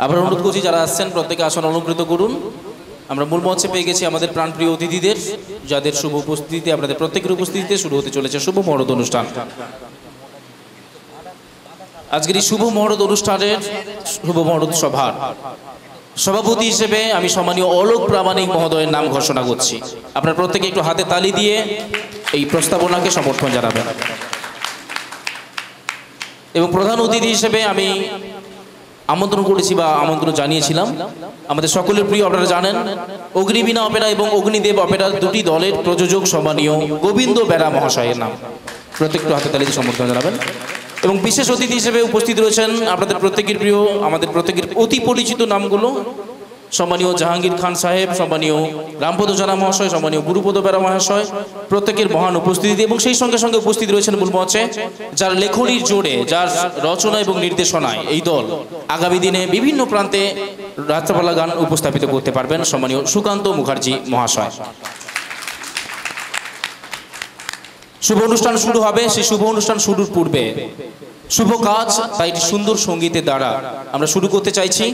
আবার অনুরোধ করছি যারা আসছেন প্রত্যেকে আসন অলঙ্কৃত করুন। আমরা মূল মঞ্চে পেয়ে গেছি আমাদের প্রাণপ্রিয় অতিথিদের, যাদের শুভ উপস্থিতিতে আপনাদের প্রত্যেকের উপস্থিতিতে শুরু হতে চলেছে শুভ মহরত অনুষ্ঠান। আজকের এই শুভ মহরত অনুষ্ঠানের শুভ মহরত সভার সভাপতি হিসেবে আমি সম্মানীয় অলোক প্রামাণিক মহোদয়ের নাম ঘোষণা করছি। আপনার প্রত্যেকে একটু হাতে তালি দিয়ে এই প্রস্তাবনাকে সমর্থন জানাবেন। এবং প্রধান অতিথি হিসেবে আমি আমন্ত্রণ করেছি বা আমন্ত্রণ জানিয়েছিলাম আমাদের সকলের প্রিয়, আপনারা জানেন, অগ্নিবীণা অপেরা এবং অগ্নিদেব অপেরার দুটি দলের প্রযোজক সম্মানীয় গোবিন্দ বেরা মহাশয়ের নাম। প্রত্যেকটা হাতে তালি দিয়ে সমর্থন জানাবেন। এবং বিশেষ অতিথি হিসেবে উপস্থিত রয়েছেন আপনাদের প্রত্যেকের প্রিয়, আমাদের প্রত্যেকের অতি পরিচিত নামগুলো, সম্মানীয় জাহাঙ্গীর খান সাহেব, সম্মানীয় রামপদ জানা মহাশয়, সম্মানীয় গুরুপদ বেরা মহাশয়, প্রত্যেকের মহান উপস্থিতি। এবং সেই সঙ্গে সঙ্গে উপস্থিত রয়েছেন মূল মঞ্চে যার লেখনির জোরে, যার রচনা এবং নির্দেশনায় এই দল আগামী দিনে বিভিন্ন প্রান্তে রাত্রপালা গান উপস্থাপিত করতে পারবেন, সম্মানীয় সুকান্ত মুখার্জি মহাশয়। শুভ অনুষ্ঠান শুরু হবে। সেই শুভ অনুষ্ঠান শুরুর পূর্বে শুভ কাজ, তাই সুন্দর সঙ্গীতের দ্বারা আমরা শুরু করতে চাইছি।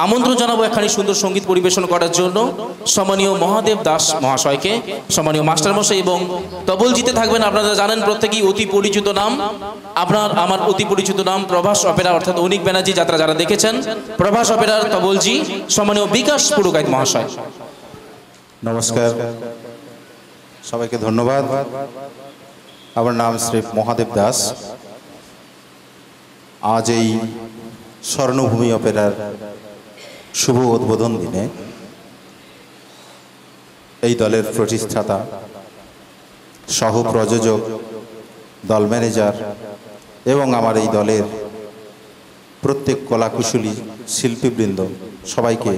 আমন্ত্রণ জানাবো এখানে সুন্দর সঙ্গীত পরিবেশন করার জন্য সম্মানীয় মহাদেব দাস মহাশয়কে, সম্মানীয় মাস্টারমশাই। এবং তবলজিতে থাকবেন, আপনারা জানেন প্রত্যেকেই অতি পরিচিত নাম, আপনার আমার অতি পরিচিত নাম প্রভাস অপেরা, অর্থাৎ অনিক ব্যানার্জি যাত্রা যারা দেখেছেন, প্রভাস অপেরার তবলজি সম্মানীয় বিকাশ পুরকাইত মহাশয়। নমস্কার, সবাইকে ধন্যবাদ। আমার নাম শ্রী মহাদেব দাস। আজ এই স্বর্ণভূমি অপেরার শুভ উদ্বোধন দিনে এই দলের প্রতিষ্ঠাতা, সহ প্রযোজক, দল ম্যানেজার এবং আমার এই দলের প্রত্যেক কলাকুশলী শিল্পীবৃন্দ সবাইকে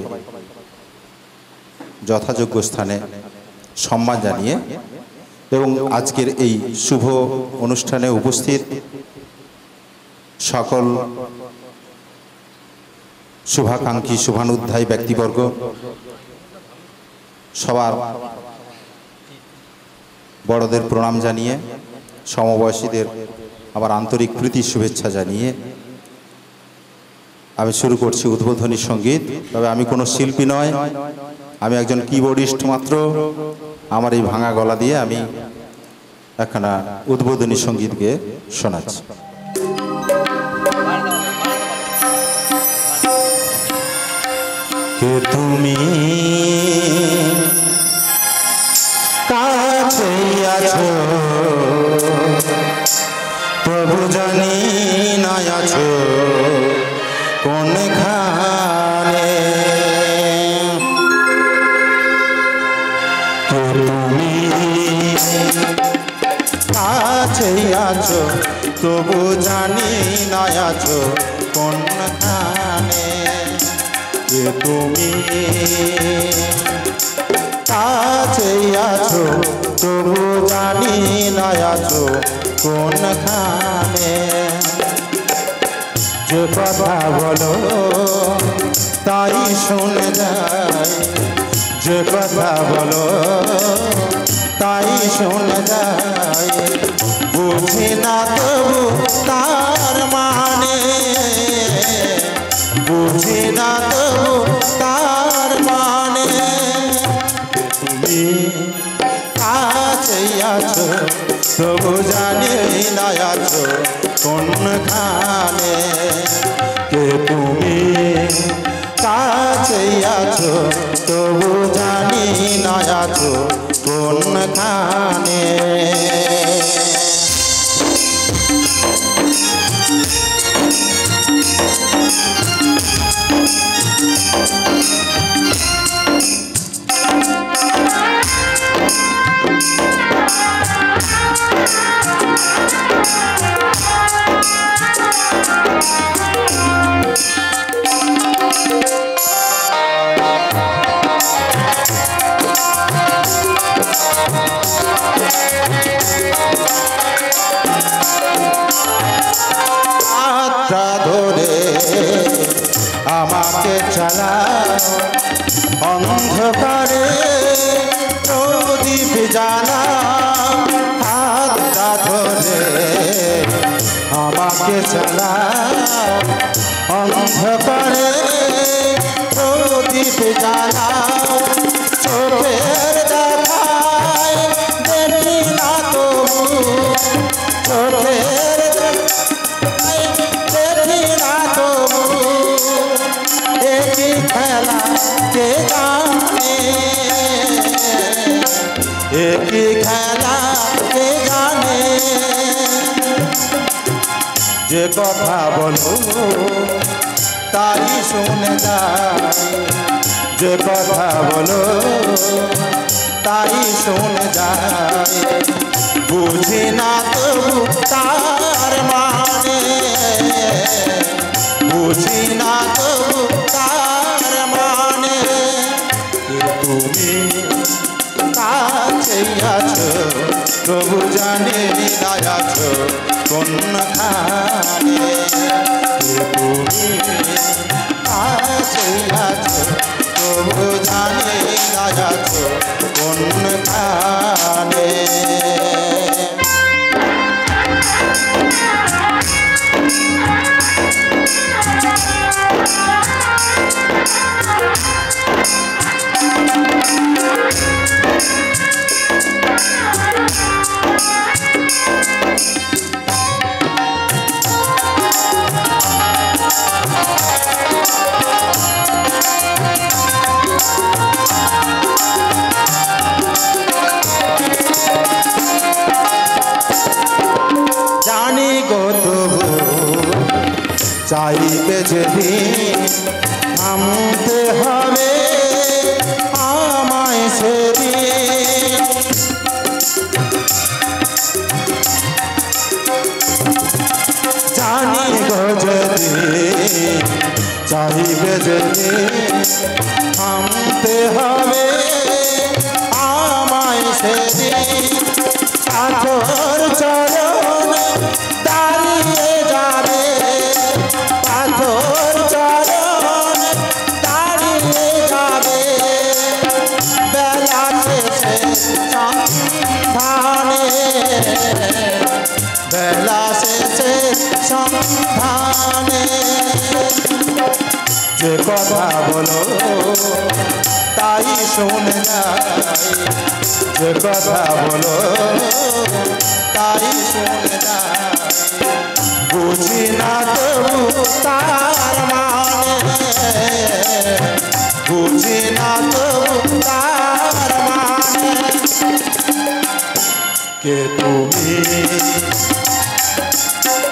যথাযোগ্য স্থানে সম্মান জানিয়ে এবং আজকের এই শুভ অনুষ্ঠানে উপস্থিত সকল শুভাকাঙ্ক্ষী শুভানুধ্যায়ী ব্যক্তিবর্গ, সবার বড়দের প্রণাম জানিয়ে, সমবয়সীদের আবার আন্তরিক প্রীতি শুভেচ্ছা জানিয়ে আমি শুরু করছি উদ্বোধনী সঙ্গীত। তবে আমি কোনো শিল্পী নয়, আমি একজন কিবোর্ডিস্ট মাত্র। আমার এই ভাঙা গলা দিয়ে আমি একখানা উদ্বোধনী সঙ্গীত গেয়ে শোনাচ্ছি। কে তুমি কাছে আছো, তবু জানি না আছো কোনখানে। কে তুমি কাছে আছো, তবু জানি না আছো কোনখানে। কে তুমি কাছে আছো, তবু জানি না আছো কোনখানে। যে কথা বলো তাই শুনে যায়, যে কথা বলো তাই শুনে যায়। বুঝি না তবু তার মানে, বুঝি না তবু তার মানে। তুমি কাছে আছো, তবু জানি না আছো কোনখানে। কে তুমি কাছে আছো, তবু জানি না আছো কোনখানে। ধরে আমাকে চালাও অন্ধকারে প্রদীপ জ্বালাও। হাতটা ধরে আমাকে চালাও অন্ধকারে দীপ জ্বালাও চোখের দেখায় দেখি না তবু চোখের দেখায় দেখি না তবু একই খেলা কে জানে একই খেলা কে জানে যে কথা বলো তাই শুনে যায় যে কথা বলো তাই শুনে যায় বুঝি না তবু তার মানে বুঝি না তবু তার মানে তুমি কাছে আছো তবু জানি না আছো কোনখানে তুমি কাছে আছো তবু জানি না আছো কোনখানে জানি গো তবু চাইবে যেদিন থামতে হবে আমায় সেদিন জানি গো যেদিন চাইবে যেদিন থামতে হবে আমায় সেদিন পাথর চরণ দাঁড়িয়ে যাবে পাথর চরণ দাঁড়িয়ে যাবে বেলা শেষে সন্ধানে বেলা শেষে সন্ধানে যে কথা বলো তাই শুনে যায় যে কথা বলো তাই শুনে যায় বুঝি না তবু তার মানে বুঝি না তবু তার মানে কে তুমি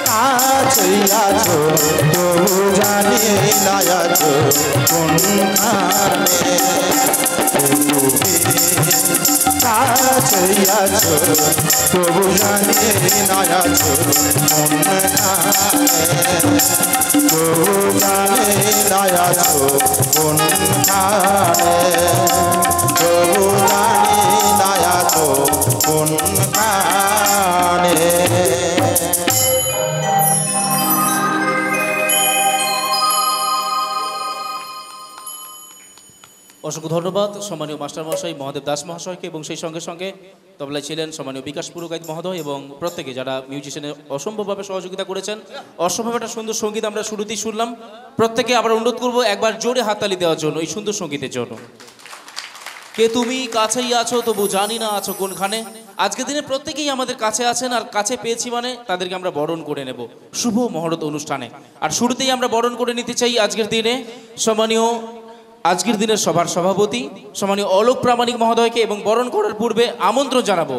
কাছে আছো তবু জানি না আছো কোনখানে তুমি কাছে আছো তবু জানি না আছো কোনখানে তবু জানি না আছো কোনখানে তবু জানি না আছো কোনখানে অসংখ্য ধন্যবাদ সম্মানীয় মাস্টারমশাই মহাদেব দাস মহাশয়কে এবং সেই সঙ্গে সঙ্গে তবলায় ছিলেন সম্মানীয় বিকাশ পুরকাইত মহোদয় এবং প্রত্যেকে যারা মিউজিশিয়ানের অসম্ভবভাবে সহযোগিতা করেছেন। অসম্ভব একটা সুন্দর সঙ্গীত আমরা শুরুতেই শুনলাম। প্রত্যেকে আবার অনুরোধ করব একবার জোরে হাততালি দেওয়ার জন্য এই সুন্দর সঙ্গীতের জন্য। কে তুমি কাছেই আছো তবু জানি না আছো কোনখানে। আজকের দিনে প্রত্যেকেই আমাদের কাছে আছেন আর কাছে পেয়েছি মানে তাদেরকে আমরা বরণ করে নেব শুভ মহরত অনুষ্ঠানে। আর শুরুতেই আমরা বরণ করে নিতে চাই আজকের দিনে সম্মানীয় আজকের দিনের সভার সভাপতি সম্মানীয় অলোক প্রামাণিক মহোদয়কে এবং বরণ করার পূর্বে আমন্ত্রণ জানাবো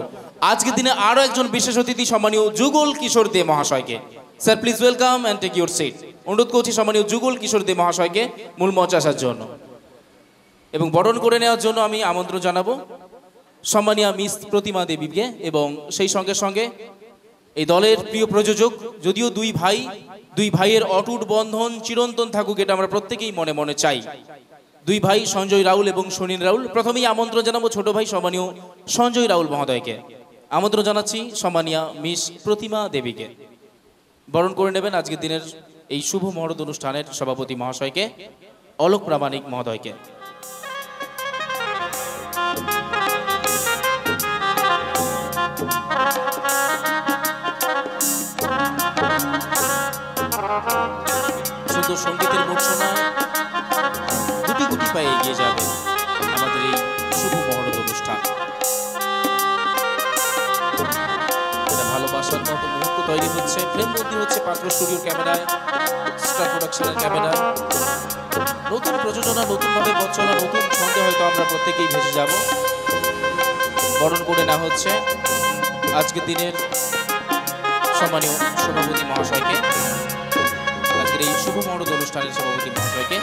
আজকের দিনে আরও একজন বিশেষ অতিথি সম্মানীয় যুগল কিশোর দে মহাশয়কে। Sir please welcome and take your seat. অনুরোধ করছি সম্মানীয় যুগল কিশোর দে মহাশয়কে মূল মঞ্চে আসার জন্য এবং বরণ করে নেওয়ার জন্য আমি আমন্ত্রণ জানাবো সম্মানীয় মিস প্রতিমা দেবীকে এবং সেই সঙ্গে সঙ্গে এই দলের প্রিয় প্রযোজক। যদিও দুই ভাইয়ের অটুট বন্ধন চিরন্তন থাকুক এটা আমরা প্রত্যেকেই মনে মনে চাই। দুই ভাই সঞ্জয় রাউল এবং সুনীল রাউল। প্রথমেই আমন্ত্রণ জানাবো ছোট ভাই সম্মানীয় সঞ্জয় রাউল মহোদয়কে। আমন্ত্রণ জানাচ্ছি সম্মানীয় মিস প্রতিমা দেবীকে। বরণ করে নেবেন আজকের দিনের এই শুভ মহরত অনুষ্ঠানের সভাপতি মহাশয়কে অলোক প্রামাণিক মহোদয়কে। সুন্দর সঙ্গীতের মূর্ছনায় গুটি গুটি পায়ে এগিয়ে যাবে আমাদের এই শুভ মহরত অনুষ্ঠান। এটা ভালোবাসার মতো মুহূর্ত তৈরি হচ্ছে, ফ্রেম বন্দি হচ্ছে পাত্র স্টুডিওর ক্যামেরায়, স্টার প্রোডাকশনের ক্যামেরায়। নতুন প্রযোজনা, নতুনভাবে পথ চলা, নতুন ছন্দে হয়তো আমরা প্রত্যেকেই ভেসে যাব। বরণ করে নেওয়া হচ্ছে আজকের দিনের সম্মানীয় সভাপতি মহাশয়কে, আজকের এই শুভ মহরত অনুষ্ঠানের সভাপতি মহাশয়কে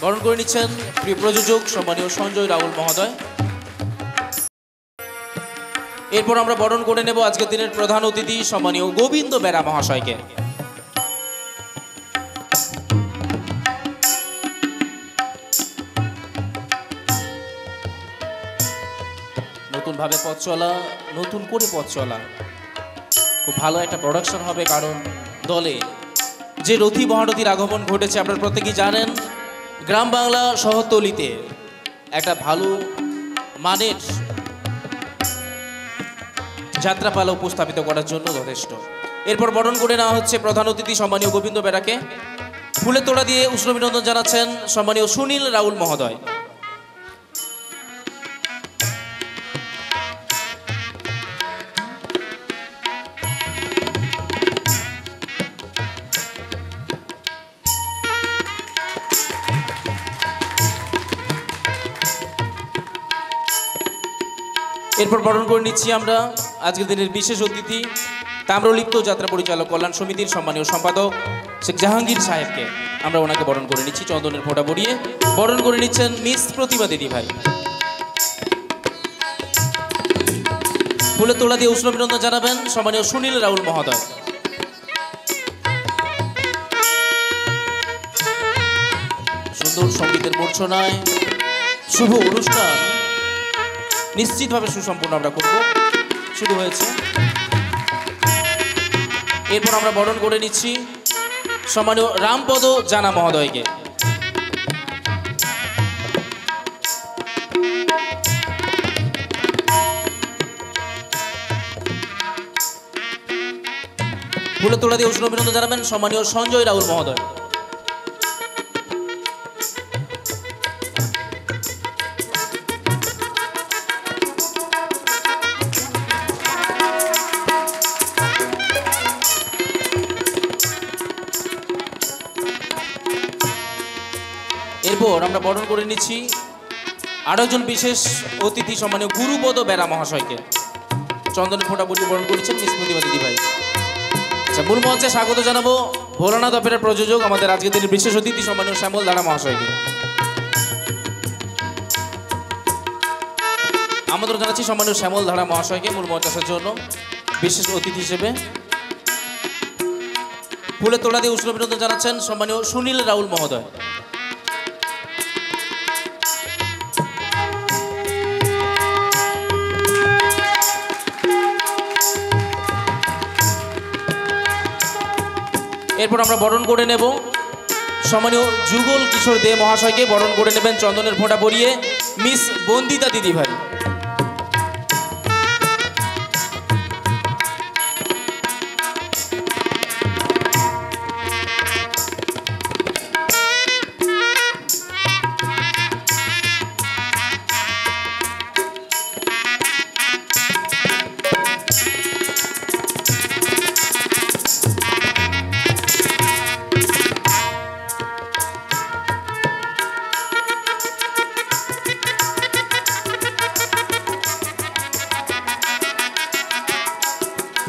বরণ করে নিচ্ছেন প্রিয় প্রযোজক সম্মানীয় সঞ্জয় রাহুল মহোদয়। এরপর আমরা বরণ করে নেব আজকের দিনের প্রধান অতিথি সম্মানীয় গোবিন্দ বেরা মহাশয়কে। নতুনভাবে পথ চলা, নতুন করে পথ চলা, খুব ভালো একটা প্রোডাকশন হবে। কারণ দলে যে রথী মহারথীর আগমন ঘটেছে আপনারা প্রত্যেকেই জানেন, গ্রাম বাংলা শহরতলিতে একটা ভালো মানের যাত্রাপালা উপস্থাপিত করার জন্য যথেষ্ট। এরপর বরণ করে নেওয়া হচ্ছে প্রধান অতিথি সম্মানীয় গোবিন্দ বেরাকে। ফুলের তোড়া দিয়ে উষ্ণ অভিনন্দন জানাচ্ছেন সম্মানীয় সুনীল রাহুল মহোদয়। এরপর বরণ করে নিচ্ছি আমরা আজকের দিনের বিশেষ অতিথি তাম্রলিপ্ত যাত্রা পরিচালক কল্যাণ সমিতির সম্মানীয় সম্পাদক শেখ জাহাঙ্গীর সাহেবকে। আমরা ওনাকে বরণ করে নিচ্ছি চন্দনের ফোঁটা পরিয়ে। বরণ করে নিচ্ছেন মিস প্রতিভা দিদি ভাই। ফুলের তোলা দিয়ে উষ্ণ অভিনন্দন জানাবেন সম্মানীয় সুনীল রাহুল মহোদয়। সুন্দর সঙ্গীতের মূর্ছনায় শুভ অনুষ্ঠান নিশ্চিতভাবে সুসম্পন্ন আমরা করব, শুরু হয়েছে। এরপর আমরা বরণ করে নিচ্ছি সম্মানীয় রামপদ জানা মহোদয়কে। ফুলের তোড়া দিয়ে উষ্ণ অভিনন্দন জানাবেন সম্মানীয় সঞ্জয় রাহুল মহোদয়। এরপর আমরা বরণ করে নিচ্ছি আরো একজন বিশেষ অতিথি সম্মানীয় গুরুপদ বেরা মহাশয়কে। চন্দনের ফোঁটা পরিয়ে বরণ করেছেন মিস প্রতিভা দিদি ভাই। আচ্ছা, মূল মঞ্চে স্বাগত জানাবো ভোলানাথ অপেরার প্রযোজক আমাদের আজকের দিনের বিশেষ অতিথি সম্মানীয় শ্যামল ধারা মহাশয়কে। আমন্ত্রণ জানাচ্ছি সম্মানীয় শ্যামল ধারা মহাশয়কে মূল মঞ্চে আসার জন্য বিশেষ অতিথি হিসেবে। ফুলের তোড়া দিয়ে উষ্ণ অভিনন্দন জানাচ্ছেন সম্মানীয় সুনীল রাহুল মহোদয়। এরপর আমরা বরণ করে নেব সম্মানীয় যুগল কিশোর দে মহাশয়কে। বরণ করে নেবেন চন্দনের ফোঁটা পরিয়ে মিস বন্দিতা দিদি ভাই।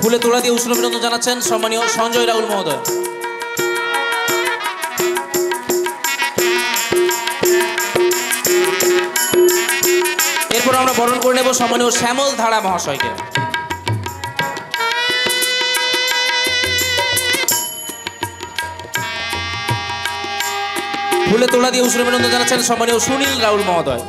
ফুলে তোড়া দিয়ে উষ্ণ অভিনন্দন জানাচ্ছেন সম্মানীয় সঞ্জয় রাহুল মহোদয়। এরপর আমরা বরণ করে নেব সম্মানীয় শ্যামল ধারা মহাশয়কে। ফুলে তোড়া দিয়ে উষ্ণ অভিনন্দন জানাচ্ছেন সম্মানীয় সুনীল রাহুল মহোদয়।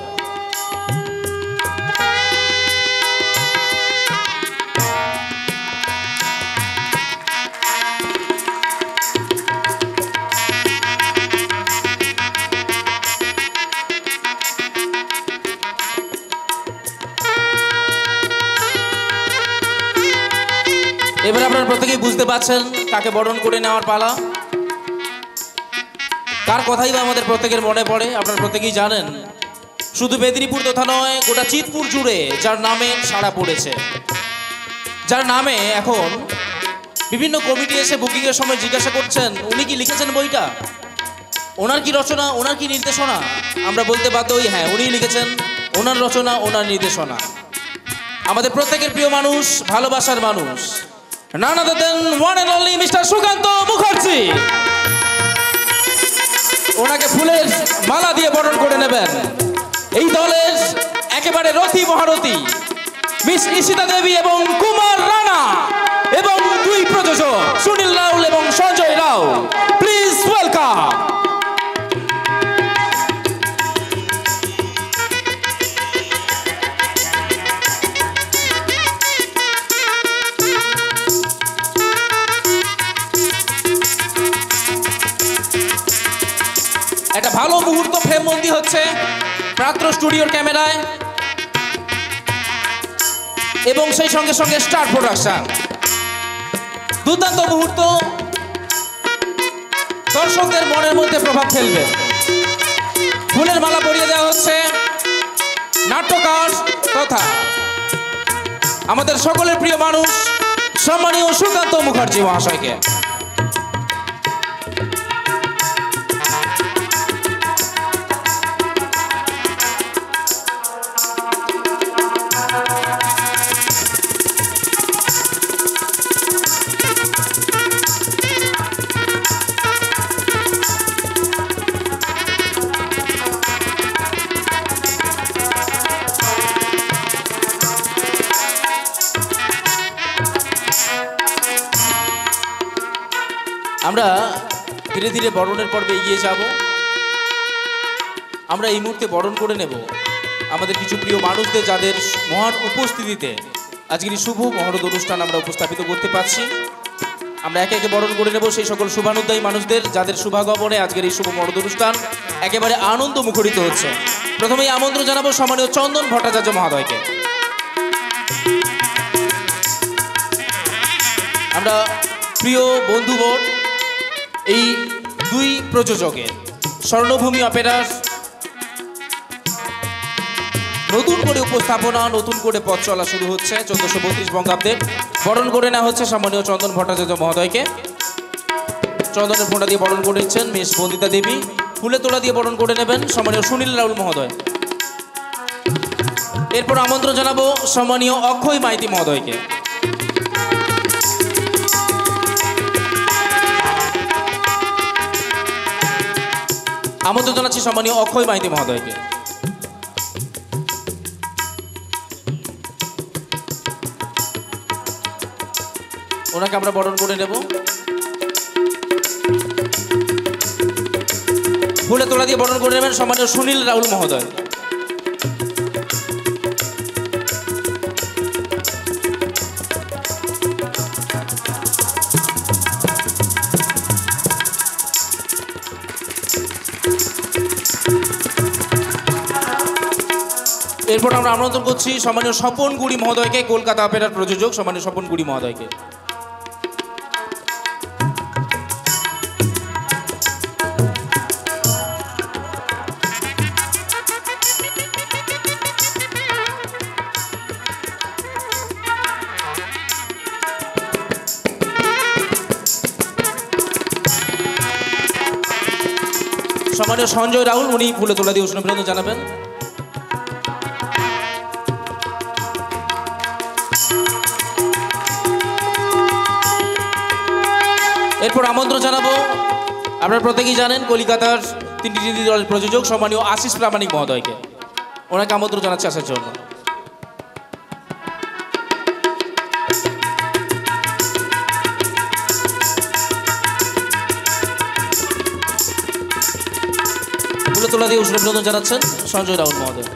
এবার আপনারা প্রত্যেকেই বুঝতে পারছেন কাকে বরণ করে নেওয়ার পালা। কার কথাই বা আমাদের প্রত্যেকের মনে পড়ে আপনারা প্রত্যেকেই জানেন, শুধু মেদিনীপুর তথা নয় গোটা চিতপুর জুড়ে যার নামে সাড়া পড়েছে, যার নামে এখন বিভিন্ন কমিটি এসে বুকিংয়ের সময় জিজ্ঞাসা করছেন উনি কি লিখেছেন বইটা, ওনার কি রচনা, ওনার কি নির্দেশনা। আমরা বলতে বাধ্য হই হ্যাঁ উনিই লিখেছেন, ওনার রচনা, ওনার নির্দেশনা। আমাদের প্রত্যেকের প্রিয় মানুষ, ভালোবাসার মানুষ, none other than one and only mister Sukanta Mukherjee. ওনাকে ফুলের মালা দিয়ে বরণ করে নেবেন এই দলের একেবারে রথী মহারথী মিস ঈশিতা দেবী এবং কুমার রানা এবং দুই প্রযোজক সুনীল রাউল এবং সঞ্জয় রাও। Please welcome. একটা ভালো মুহূর্ত ফ্রেমবন্দি হচ্ছে প্রাত্র স্টুডিওর ক্যামেরায় এবং সেই সঙ্গে সঙ্গে স্টার প্রোডাকশন। দুর্দান্ত মুহূর্ত দর্শকদের মনের মধ্যে প্রভাব ফেলবে। ফুলের মালা পরিয়ে দেওয়া হচ্ছে নাট্যকার তথা আমাদের সকলের প্রিয় মানুষ সম্মানীয় সুকান্ত মুখার্জি মহাশয়কে। আমরা ধীরে ধীরে বরণের পর্বে এগিয়ে যাব। আমরা এই মুহূর্তে বরণ করে নেব আমাদের কিছু প্রিয় মানুষদের, যাদের মহান উপস্থিতিতে আজকের এই শুভ মহরত অনুষ্ঠান আমরা উপস্থাপিত করতে পারছি। আমরা একে একে বরণ করে নেব সেই সকল শুভানুদ্দায়ী মানুষদের, যাদের শুভাগমনে আজকের এই শুভ মহরত অনুষ্ঠান একেবারে আনন্দ মুখরিত হচ্ছে। প্রথমেই আমন্ত্রণ জানাবো সম্মানীয় চন্দন ভট্টাচার্য মহোদয়কে। আমরা প্রিয় বন্ধুবর এই দুই প্রযোজকের স্বর্ণভূমি অপেরার নতুন করে উপস্থাপনা, নতুন করে পথ চলা শুরু হচ্ছে 1432 বঙ্গাব্দে। বরণ করে নেওয়া হচ্ছে সম্মানীয় চন্দন ভট্টাচার্য মহোদয়কে। চন্দনের ফোঁটা দিয়ে বরণ করে নিচ্ছেন মিস বন্দিতা দেবী। ফুলের তোড়া দিয়ে বরণ করে নেবেন সম্মানীয় সুনীল রাউল মহোদয়। এরপর আমন্ত্রণ জানাবো সম্মানীয় অক্ষয় মাইতি মহোদয়কে। আমন্ত্রণ জানাচ্ছি সম্মানীয় অক্ষয় মাইতি মহোদয়কে। ওনাকে আমরা বরণ করে নেব। ফুলে তোলা দিয়ে বরণ করে নেবেন সম্মানীয় সুনীল রাউল মহোদয়। এরপর আমরা আমন্ত্রণ করছি সম্মানীয় স্বপন গুড়ি মহোদয়কে, কলকাতা অপেরার প্রযোজক সম্মানীয় স্বপন গুড়ি মহোদয়কে। সম্মানীয় সঞ্জয় রাহুল, উনি ফুলে তোলা দিয়ে উষ্ণ অভিনন্দন জানাবেন। এরপর আমন্ত্রণ জানাবো, আপনারা প্রত্যেকেই জানেন কলিকাতার তিনটি দলের প্রযোজক সম্মানীয় আশিস প্রামাণিক মহোদয়কে। ওনাকে আমন্ত্রণ জানাচ্ছি আসার জন্য। ফুলে তোলা দিয়ে উষ্ণ অভিনন্দন জানাচ্ছেন সঞ্জয় রাউল মহোদয়।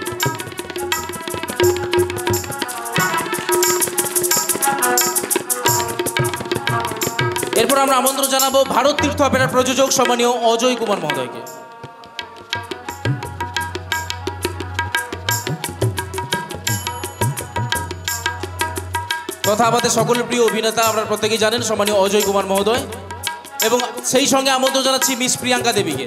এরপর আমরা আমন্ত্রণ জানাবো ভারত তীর্থ অপেরার প্রযোজক সম্মানীয় অজয় কুমার মহোদয়কে। তথা আমাদের সকলের প্রিয় অভিনেতা, আপনারা প্রত্যেকেই জানেন সম্মানীয় অজয় কুমার মহোদয়। এবং সেই সঙ্গে আমন্ত্রণ জানাচ্ছি মিস প্রিয়াঙ্কা দেবীকে।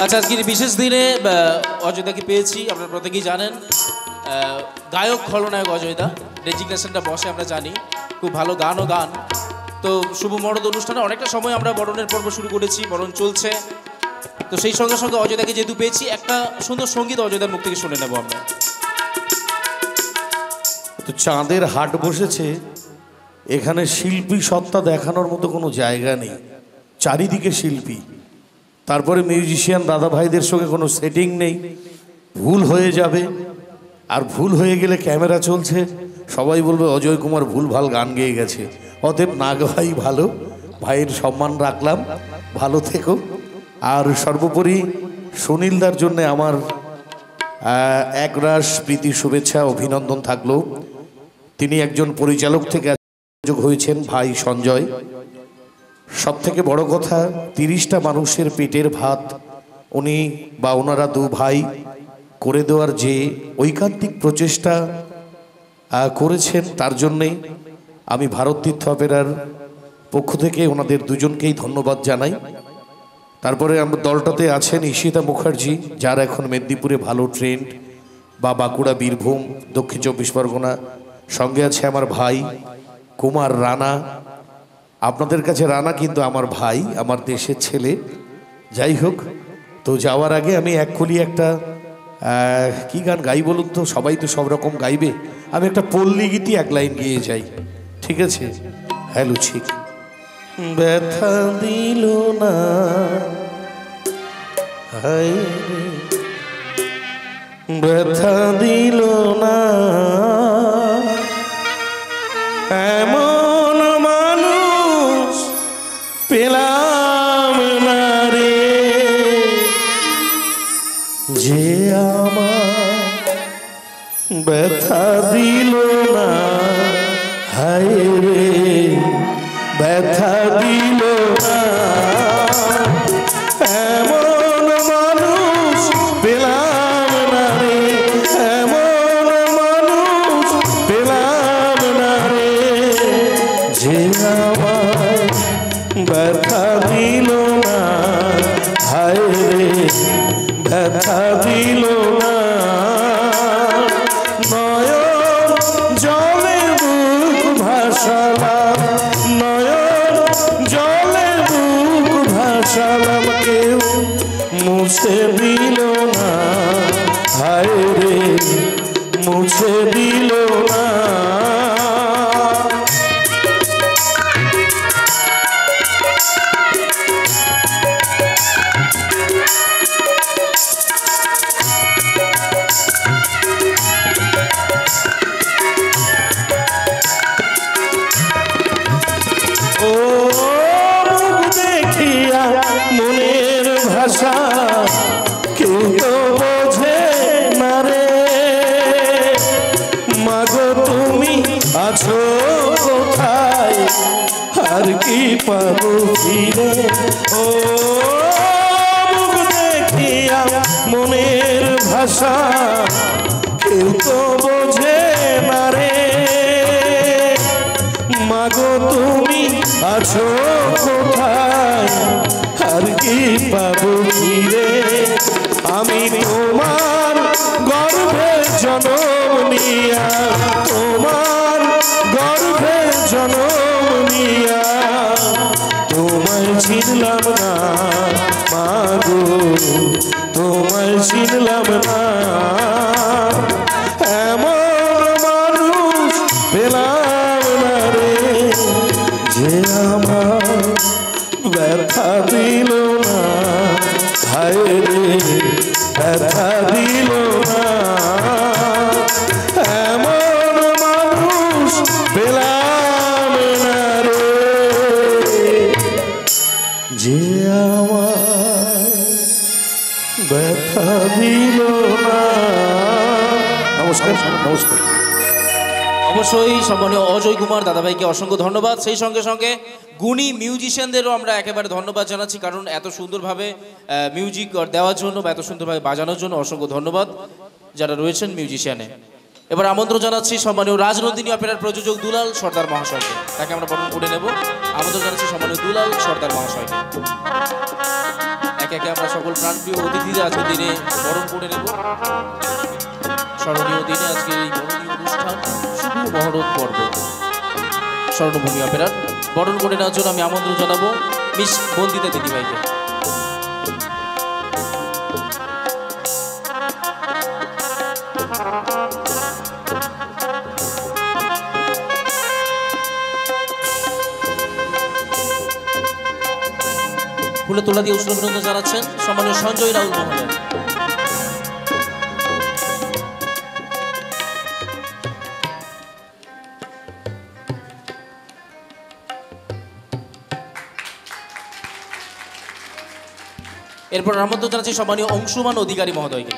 আচ্ছা, আজকের বিশেষ দিনে অজয়দাকে পেয়েছি, আপনারা প্রত্যেকেই জানেন। গায়ক খলনায়ক অজয়দা, রেজিগনেশনটা বসে আমরা জানি, খুব ভালো গানও গান। তো শুভ মরণ অনুষ্ঠানে অনেকটা সময় আমরা বরণের পর্ব শুরু করেছি, বরণ চলছে। তো সেই সঙ্গে সঙ্গে অজয়দাকে যেহেতু পেয়েছি, একটা সুন্দর সঙ্গীত অজয়দার মুখ থেকে শুনে নেব আমরা। তো চাঁদের হাট বসেছে, এখানে শিল্পী সত্তা দেখানোর মতো কোনো জায়গা নেই, চারিদিকে শিল্পী। তারপরে মিউজিশিয়ান দাদা ভাইদের সঙ্গে কোনো সেটিং নেই, ভুল হয়ে যাবে। আর ভুল হয়ে গেলে ক্যামেরা চলছে, সবাই বলবে অজয় কুমার ভুলভাল গান গেয়ে গেছে। অতএব না গাওয়াই ভালো, ভাইয়ের সম্মান রাখলাম, ভালো থেকো। আর সর্বোপরি সুনীলদার জন্য আমার একরাশ প্রীতি শুভেচ্ছা অভিনন্দন থাকলো। তিনি একজন পরিচালক থেকে যোগ হয়েছেন, ভাই সঞ্জয়। সব থেকে বড় কথা, 30টা মানুষের পেটের ভাত উনি বা ওনারা দু ভাই করে দেওয়ার যে ঐকান্তিক প্রচেষ্টা করেছেন, তার জন্যে আমি ভারত তীর্থ অপেরার পক্ষ থেকে ওনাদের দুজনকেই ধন্যবাদ জানাই। তারপরে আমার দলটাতে আছেন ঈশিতা মুখার্জি, যার এখন মেদিনীপুরে ভালো ট্রেন্ড, বা বাঁকুড়া, বীরভূম, দক্ষিণ 24 পরগনা। সঙ্গে আছে আমার ভাই কুমার রানা। আপনাদের কাছে রানা কিন্তু আমার ভাই, আমার দেশের ছেলে। যাই হোক, তো যাওয়ার আগে আমি একটা কি গান গাই বলুন তো? সবাই তো সব রকম গাইবে, আমি একটা পল্লী গীতি এক লাইন গিয়ে যাই, ঠিক আছে? হ্যালো, ঠিক। ব্যথা দিল না হায় রে, ব্যথা দিল না এমন মানুষ পেলাম না রে, যে আমার ব্যথা দিল না হায় রে, ব্যথা দিল না এমন মানুষ পেলাম না রে, এমন মানুষ পেলাম না রে, যে আমার ব্যথা দিল না হায় রে, ব্যথা দিল না। নয়ন জলে বুক ভাসালাম, নয়ন জলে বুক ভাসালাম, কেউ মুছে দিল না হায় রে, মুছে দিল না। মনের ভাষা কেউ তো বোঝে না রে, মাগো তুমি আছো কোথায়, আর কি পাবো ফিরে? ও মুখ দেখিয়া মনের ভাষা কেউ তো বোঝে না রে, মাগো তুমি আছো কোথায়, আর কি পাবো ফিরে? আমি তোমার গর্ভে জনম নিয়া, তোমার গর্ভে জনম নিয়া, তোমায় চিনলাম না মাগো, তোমায় চিনলাম না এমন মানুষ পেলাম না রে, যে আমার ব্যথা দিল না হায় রে, ব্যথা দিল না এমন মানুষ পেলাম না রে, যে আমার ব্যথা দিল না। নমস্কার, নমস্কার। অবশ্যই সম্মানীয় অজয় কুমার দাদাভাইকে অসংখ্য ধন্যবাদ। সেই সঙ্গে সঙ্গে গুণী মিউজিশিয়ানদেরও আমরা একেবারে ধন্যবাদ জানাচ্ছি, কারণ এত সুন্দরভাবে মিউজিক দেওয়ার জন্য বা এত সুন্দরভাবে বাজানোর জন্য অসংখ্য ধন্যবাদ যারা রয়েছেন মিউজিশিয়ানে। এবার আমন্ত্রণ জানাচ্ছি সম্মানীয় রাজনন্দিনী অপেরার প্রযোজক দুলাল সর্দার মহাশয়কে, তাকে আমরা বরণ করে নেব। আমন্ত্রণ জানাচ্ছি সম্মানীয় দুলাল সর্দার মহাশয়কে। একে একে আমরা সকল প্রাণপ্রিয় অতিথিদের আজকের দিনে বরণ করে নেব। স্মরণীয় দিনে আজকের এই বরণীয় অনুষ্ঠান শুভ মহরত পর্ব স্বর্ণভূমি অপেরার বরণ করে নেওয়ার জন্য আমি আমন্ত্রণ জানাবো মিস বন্দিতা দিদিভাইকে। ফুলে তোলা দিয়ে উষ্ণ অভিনন্দন জানাচ্ছেন সম্মানীয় সঞ্জয় রাউল মহোদয়। এরপর আমন্ত্রণ জানাচ্ছি সম্মানীয় অংশুমান অধিকারী মহোদয়কে।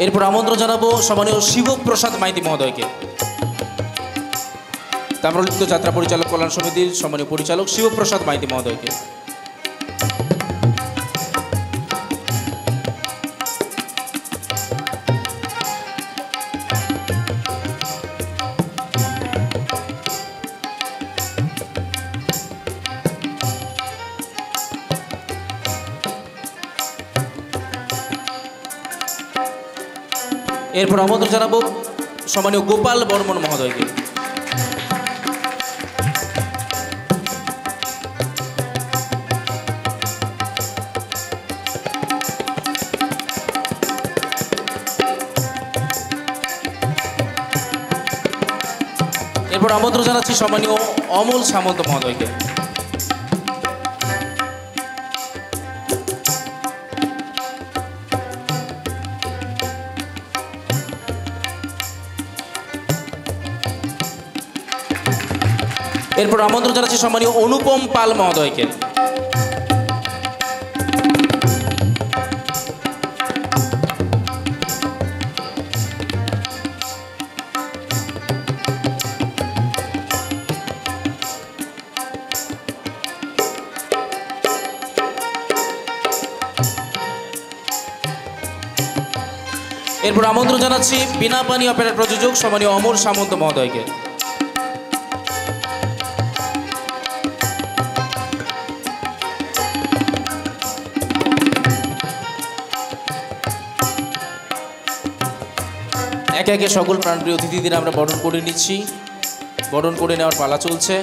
এরপর আমন্ত্রণ জানাবো সম্মানীয় শিবপ্রসাদ মাইতি মহোদয়কে। তাম্রলিপ্ত যাত্রা পরিচালক কল্যাণ সমিতির সম্মানীয় পরিচালক শিবপ্রসাদ মাইতি মহোদয়কে। এরপর আমন্ত্রণ জানাবো সম্মানীয় গোপাল বর্মন মহোদয়কে। এরপর আমন্ত্রণ জানাচ্ছি সম্মানীয় অমল সামন্ত মহোদয়কে। এরপর আমন্ত্রণ জানাচ্ছি সম্মানীয় অনুপম পাল মহোদয়কে। এরপর আমন্ত্রণ জানাচ্ছি বিনা পানি অপেরার প্রযোজক সম্মানীয় অমর সামন্ত মহোদয়কে। একে একে সকল প্রাণপ্রিয় অতিথিদের আমরা বরণ করে নিচ্ছি। বরণ করে নেওয়ার পালা চলছে।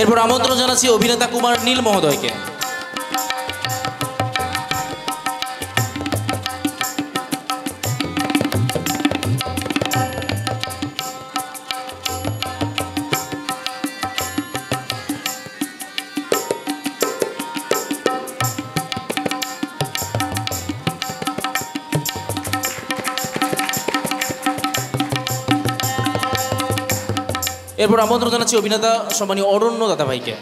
এরপর আমন্ত্রণ জানাচ্ছি অভিনেতা কুমার নীল মহোদয়কে। এরপর আমন্ত্রণ জানাচ্ছি অভিনেতা সম্মানীয় অরণ্য দাদাভাইকে।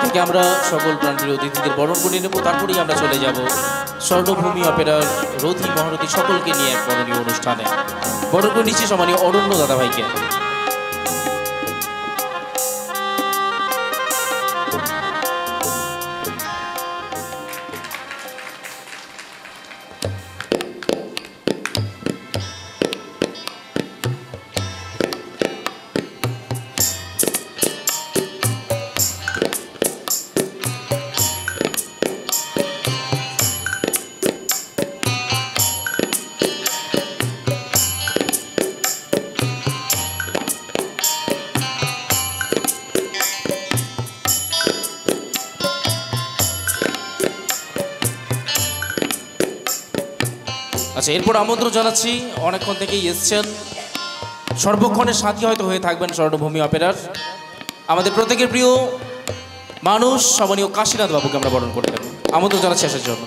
একে আমরা সকল প্রাণপ্রিয় অতিথিদের বরণ করে নেব। তারপরেই আমরা চলে যাব স্বর্ণভূমি অপেরার রথী মহারথী সকলকে নিয়ে এক বরণীয় অনুষ্ঠানে। বরণ করে নিচ্ছি সম্মানীয় অরণ্য দাদাভাইকে। আচ্ছা, এরপর আমন্ত্রণ জানাচ্ছি অনেকক্ষণ থেকেই এসছেন, সর্বক্ষণের সাথী হয়তো হয়ে থাকবেন স্বর্ণভূমি অপেরার আমাদের প্রত্যেকের প্রিয় মানুষ সম্মানীয় কাশীনাথ বাবুকে আমরা বরণ করে নেব। আমন্ত্রণ জানাচ্ছি আসার জন্য।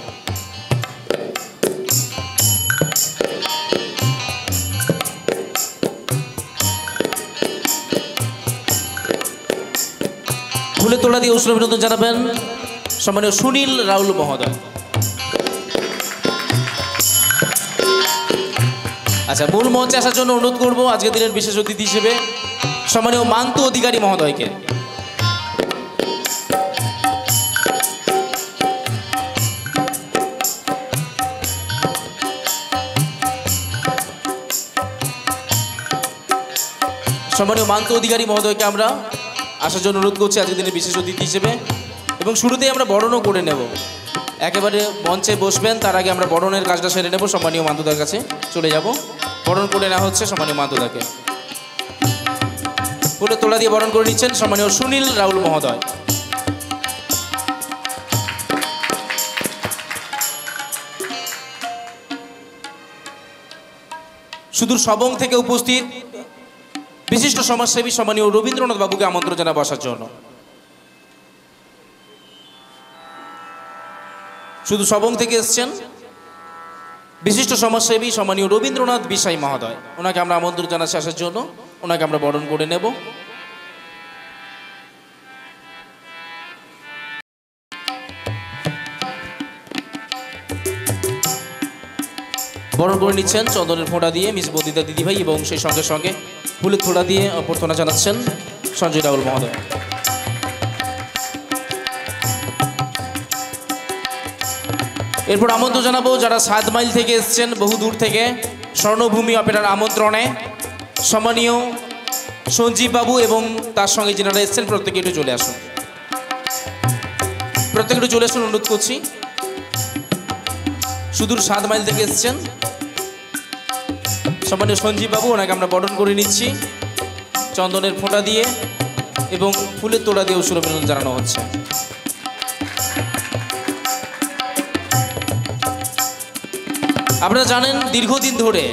ফুলের তোলা দিয়ে উষ্ণ অভিনন্দন জানাবেন সম্মানীয় সুনীল রাহুল মহোদয়। আচ্ছা, মূল মঞ্চে আসার জন্য অনুরোধ করব আজকের দিনের বিশেষ অতিথি হিসেবে সম্মানীয় মান্তু অধিকারী মহোদয়কে। সম্মানীয় মান্তু অধিকারী মহোদয়কে আমরা আসার জন্য অনুরোধ করছি আজকের দিনের বিশেষ অতিথি হিসেবে। এবং শুরুতেই আমরা বরণও করে নেব, একেবারে মঞ্চে বসবেন তার আগে আমরা বরণের কাজটা সেরে নেব। সম্মানীয় মান্তুদার কাছে চলে যাব, বরণ করে নেওয়া হচ্ছে সম্মানীয় মান্তুদাকে। ফুলের তোলা দিয়ে বরণ করে নিচ্ছেন সম্মানীয় সুনীল রাহুল মহোদয়। সুদূর সবং থেকে উপস্থিত বিশিষ্ট সমাজসেবী সম্মানীয় রবীন্দ্রনাথ বাবুকে আমন্ত্রণ জানাবো আসার জন্য। শুধু সবং থেকে এসছেন বিশিষ্ট সমাজসেবী সম্মানীয় রবীন্দ্রনাথ বিশাই মহোদয়, ওনাকে আমরা আমন্ত্রণ জানাচ্ছি আসার জন্য। ওনাকে আমরা বরণ করে নেব। বরণ করে নিচ্ছেন চন্দনের ফোঁটা দিয়ে মিস বদিতা দিদিভাই এবং সেই সঙ্গে সঙ্গে ফুলের ফোঁটা দিয়ে অভ্যর্থনা জানাচ্ছেন সঞ্জয় রাহুল মহোদয়। এরপর আমন্ত্রণ জানাবো যারা 7 মাইল থেকে এসছেন, বহু দূর থেকে স্বর্ণভূমি অপেরার আমন্ত্রণে সম্মানীয় সঞ্জীব বাবু এবং তার সঙ্গে যারা এসছেন প্রত্যেকে একটু চলে আসুন, প্রত্যেকে একটু চলে আসুন অনুরোধ করছি। সুদূর 7 মাইল থেকে এসছেন সম্মানীয় সঞ্জীব বাবু, ওনাকে আমরা বরণ করে নিচ্ছি চন্দনের ফোঁটা দিয়ে এবং ফুলের তোড়া দিয়ে উৎসব অভিনন্দন জানানো হচ্ছে। আপনারা জানেন দীর্ঘদিন ধরে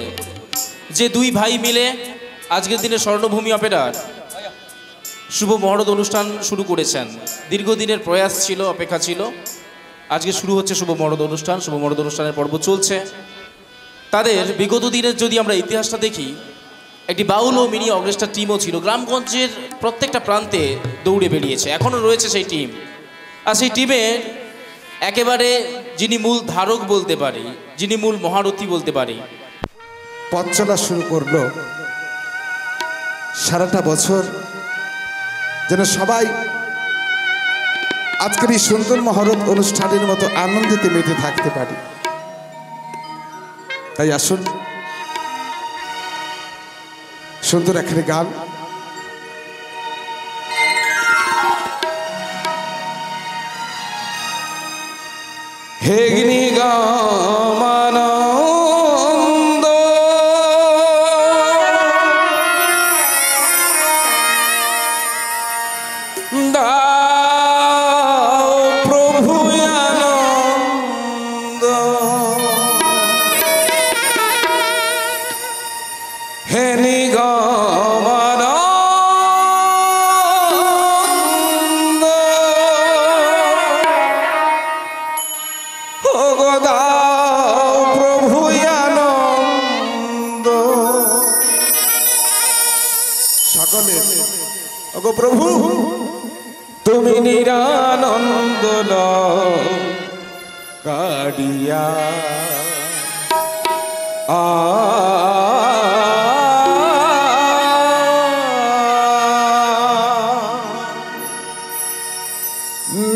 যে দুই ভাই মিলে আজকের দিনে স্বর্ণভূমি অপেরার শুভ মহরত অনুষ্ঠান শুরু করেছেন। দীর্ঘদিনের প্রয়াস ছিল, অপেক্ষা ছিল, আজকে শুরু হচ্ছে শুভ মহরত অনুষ্ঠান। শুভ মহরত অনুষ্ঠানের পর্ব চলছে। তাদের বিগত দিনের যদি আমরা ইতিহাসটা দেখি, একটি বাউল ও মিনি অর্কেস্ট্রা টিমও ছিল, গ্রামগঞ্জের প্রত্যেকটা প্রান্তে দৌড়ে বেরিয়েছে, এখনও রয়েছে সেই টিম। আর সেই টিমের একেবারে যিনি মূল ধারক বলতে পারি, যিনি মূল মহারথী বলতে পারি, পথ চলা শুরু করলো। সারাটা বছর যেন সবাই আজকের এই সুন্দর মহরত অনুষ্ঠানের মতো আনন্দিতে মেতে থাকতে পারি। তাই আসুন সুন্দর একখানে গান। হেগনি গামানন্দ দাও প্রভু আনন্দ, হে নিগমানন্দ ওগো দাও প্রভু আনন্দ। সকলে ওগো প্রভু তুমি নিরানন্দ কাড়িয়া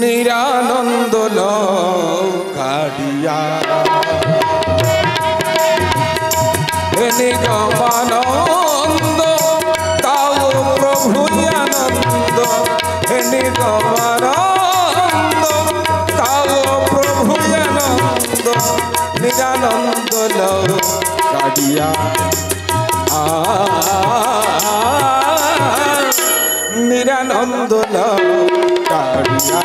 নিরানন্দ কাড়িয়া নিগমানন্দ তাও প্রভু আনন্দ, নিগমানন্দ তাও প্রভু আনন্দ, নিরানন্দ কাড়িয়া নিরানন্দ কাড়িয়া।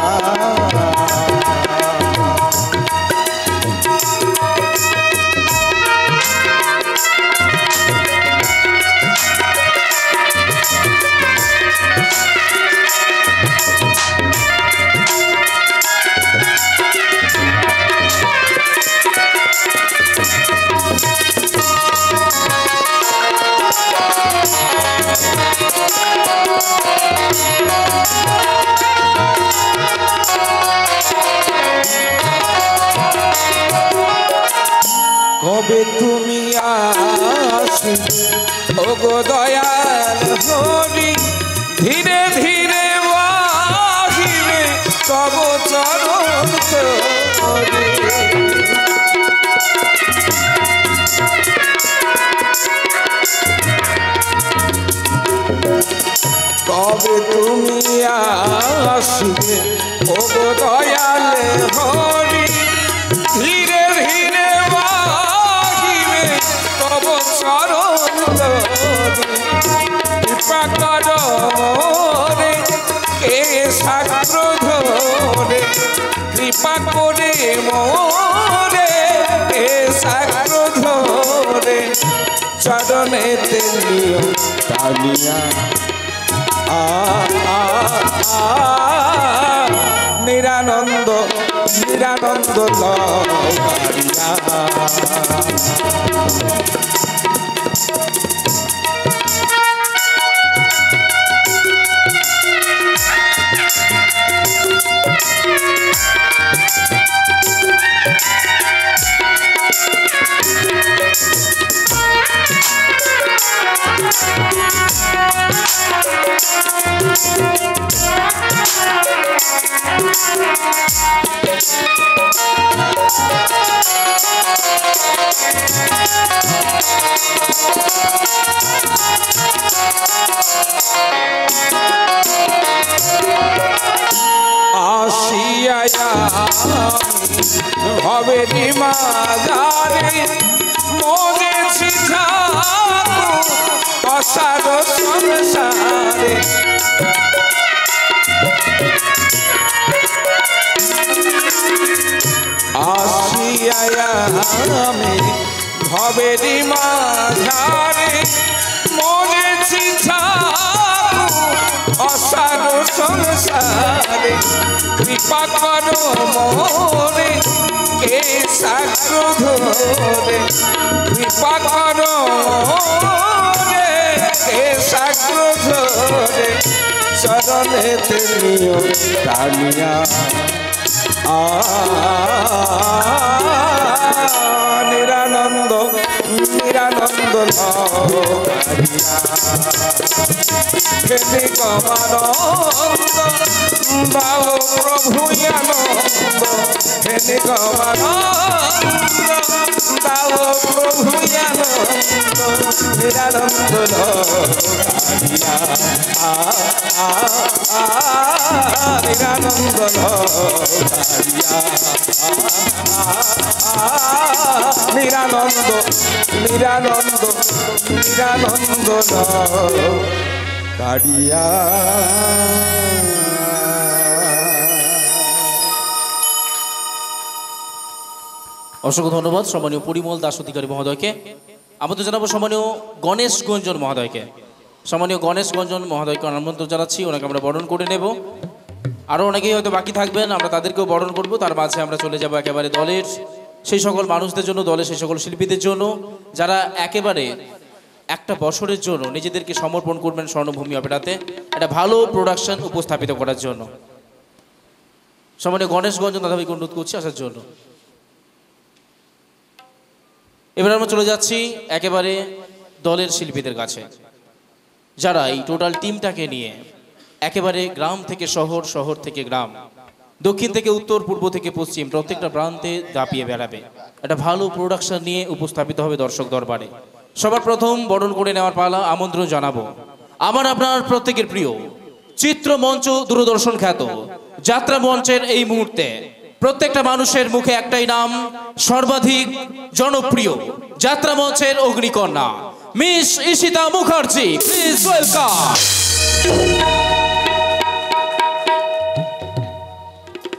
তুমি আসিবে ওগো দয়াল হরি, ধীরে ধীরে বাহিবে তব চরণ তরে। কবে তুমি আসিবে ওগো দয়াল হরি, ধীরে ধীরে বাহিবে তব চরণ তরে। কৃপা করো রে কে সাগ্র ধরে, কৃপা করে মোরে কে সাগ্র ধরে, চরণেতে নিও টানিয়া নিরানন্দ নিরানন্দ লহরিয়া। আসিয়া হবে মাঝারে মরেছি অসার সংসারে। আসিয়া আমি ভবেরি মাঝারে মরেছি অসার সংসারে। কৃপা করো মোরে কে সাগ্র ধরে, কৃপা করো মোরে কে সাগ্র ধরে, চরণেতে নিও টানিয়া নিরানন্দ নিরানন্দ লহরিয়া। হে নিগমানন্দ দাও প্রভু আনন্দ, হে নিগমানন্দ দাও প্রভু আনন্দ, নিরানন্দ লহরিয়া নিরানন্দ লহরিয়া। নিরানন্দ নিরানন্দ নিরানন্দ লহরিয়া। অসংখ্য ধন্যবাদ সম্মানীয় পরিমল দাস অধিকারী মহোদয়কে। আমন্ত্রণ জানাবো সম্মানীয় গণেশ গঞ্জন মহোদয়কে। সম্মানীয় গণেশ গঞ্জন মহোদয়কে আমন্ত্রণ জানাচ্ছি, ওনাকে আমরা বরণ করে নেব। আরও অনেকেই হয়তো বাকি থাকবেন, আমরা তাদেরকেও বরণ করব। তার মাঝে আমরা চলে যাব একেবারে দলের সেই সকল মানুষদের জন্য, দলের সেই সকল শিল্পীদের জন্য যারা একেবারে একটা বছরের জন্য নিজেদেরকে সমর্পণ করবেন স্বর্ণভূমি অপেরাতে একটা ভালো প্রোডাকশন উপস্থাপিত করার জন্য। সম্মানীয় গণেশ গঞ্জন দাদাভাইকে অনুরোধ করছি আসার জন্য। এবার আমরা চলে যাচ্ছি একেবারে দলের শিল্পীদের কাছে, যারা এই টোটাল টিমটাকে নিয়ে একেবারে গ্রাম থেকে শহর, শহর থেকে গ্রাম, দক্ষিণ থেকে উত্তর, পূর্ব থেকে পশ্চিম প্রত্যেকটা প্রান্তে দাপিয়ে বেড়াবে। একটা ভালো প্রোডাকশন নিয়ে উপস্থাপিত হবে দর্শক দরবারে। সবার প্রথম বরণ করে নেওয়ার পালা, আমন্ত্রণ জানাবো আমার আপনার প্রত্যেকের প্রিয় চিত্রমঞ্চ দূরদর্শন খ্যাত যাত্রা মঞ্চের এই মুহূর্তে প্রত্যেকটা মানুষের মুখে একটাই নাম, সর্বাধিক জনপ্রিয় যাত্রা মঞ্চের অগ্নিকন্যা miss Ishita Mukherjee. Please welcome.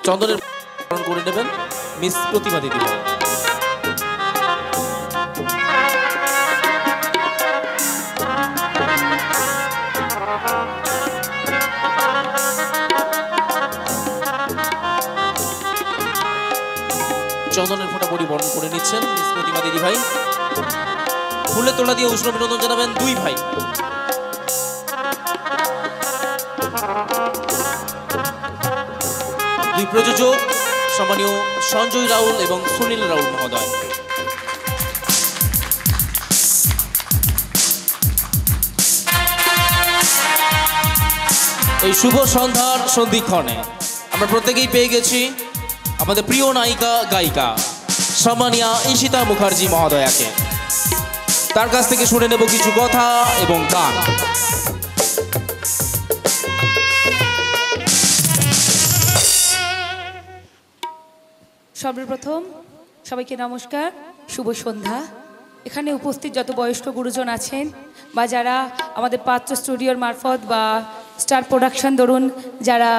চন্দনের বরণ করে নেবেন মিস প্রতিভা দিদি। চন্দনের ফোঁটা পরিবর্তন করে নিচ্ছেন মিস প্রতিমা দিদি ভাই। ফুলের তোলা দিয়ে উষ্ণ অভিনন্দন জানাবেন দুই ভাই। দুই প্রযোজক সম্মানীয় সঞ্জয় রাউল এবং সুনীল রাউল মহোদয়। এই শুভ সন্ধ্যার সন্ধিক্ষণে আমরা প্রত্যেকেই পেয়ে গেছি আমাদের প্রিয় নায়িকা গায়িকা সম্মানিয়া ঈশিতা মুখার্জি মহোদয়াকে। তার কাছ থেকে শুনে নেব কিছু কথা এবং গান। সর্বপ্রথম সবাইকে নমস্কার, শুভ সন্ধ্যা। এখানে উপস্থিত যত বয়স্ক গুরুজন আছেন বা যারা আমাদের পাত্র স্টুডিওর মারফত বা স্টার প্রোডাকশন ধরুন যারা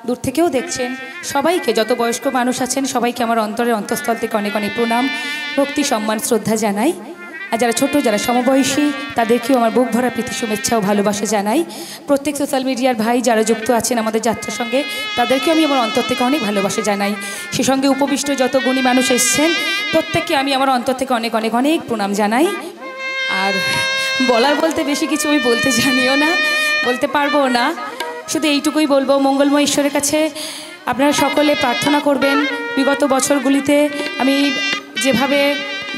দূর থেকেও দেখছেন, সবাইকে, যত বয়স্ক মানুষ আছেন সবাইকে আমার অন্তরের অন্তঃস্থল থেকে অনেক অনেক প্রণাম, ভক্তি, সম্মান, শ্রদ্ধা জানাই। আর যারা ছোট, যারা সমবয়সী, তাদেরকেও আমার বুক ভরা প্রীতি, শুভেচ্ছা ও ভালোবাসা জানাই। প্রত্যেক সোশ্যাল মিডিয়ার ভাই যারা যুক্ত আছেন আমাদের যাত্রার সঙ্গে, তাদেরকেও আমি আমার অন্তর থেকে অনেক ভালোবাসা জানাই। সে সঙ্গে উপবিষ্ট যত গুণী মানুষ এসছেন, প্রত্যেককে আমি আমার অন্তর থেকে অনেক অনেক অনেক প্রণাম জানাই। আর বলার বলতে বেশি কিছু আমি বলতে জানিও না, বলতে পারবো না, শুধু এইটুকুই বলবো, মঙ্গলময় ঈশ্বরের কাছে আপনারা সকলে প্রার্থনা করবেন বিগত বছরগুলিতে আমি যেভাবে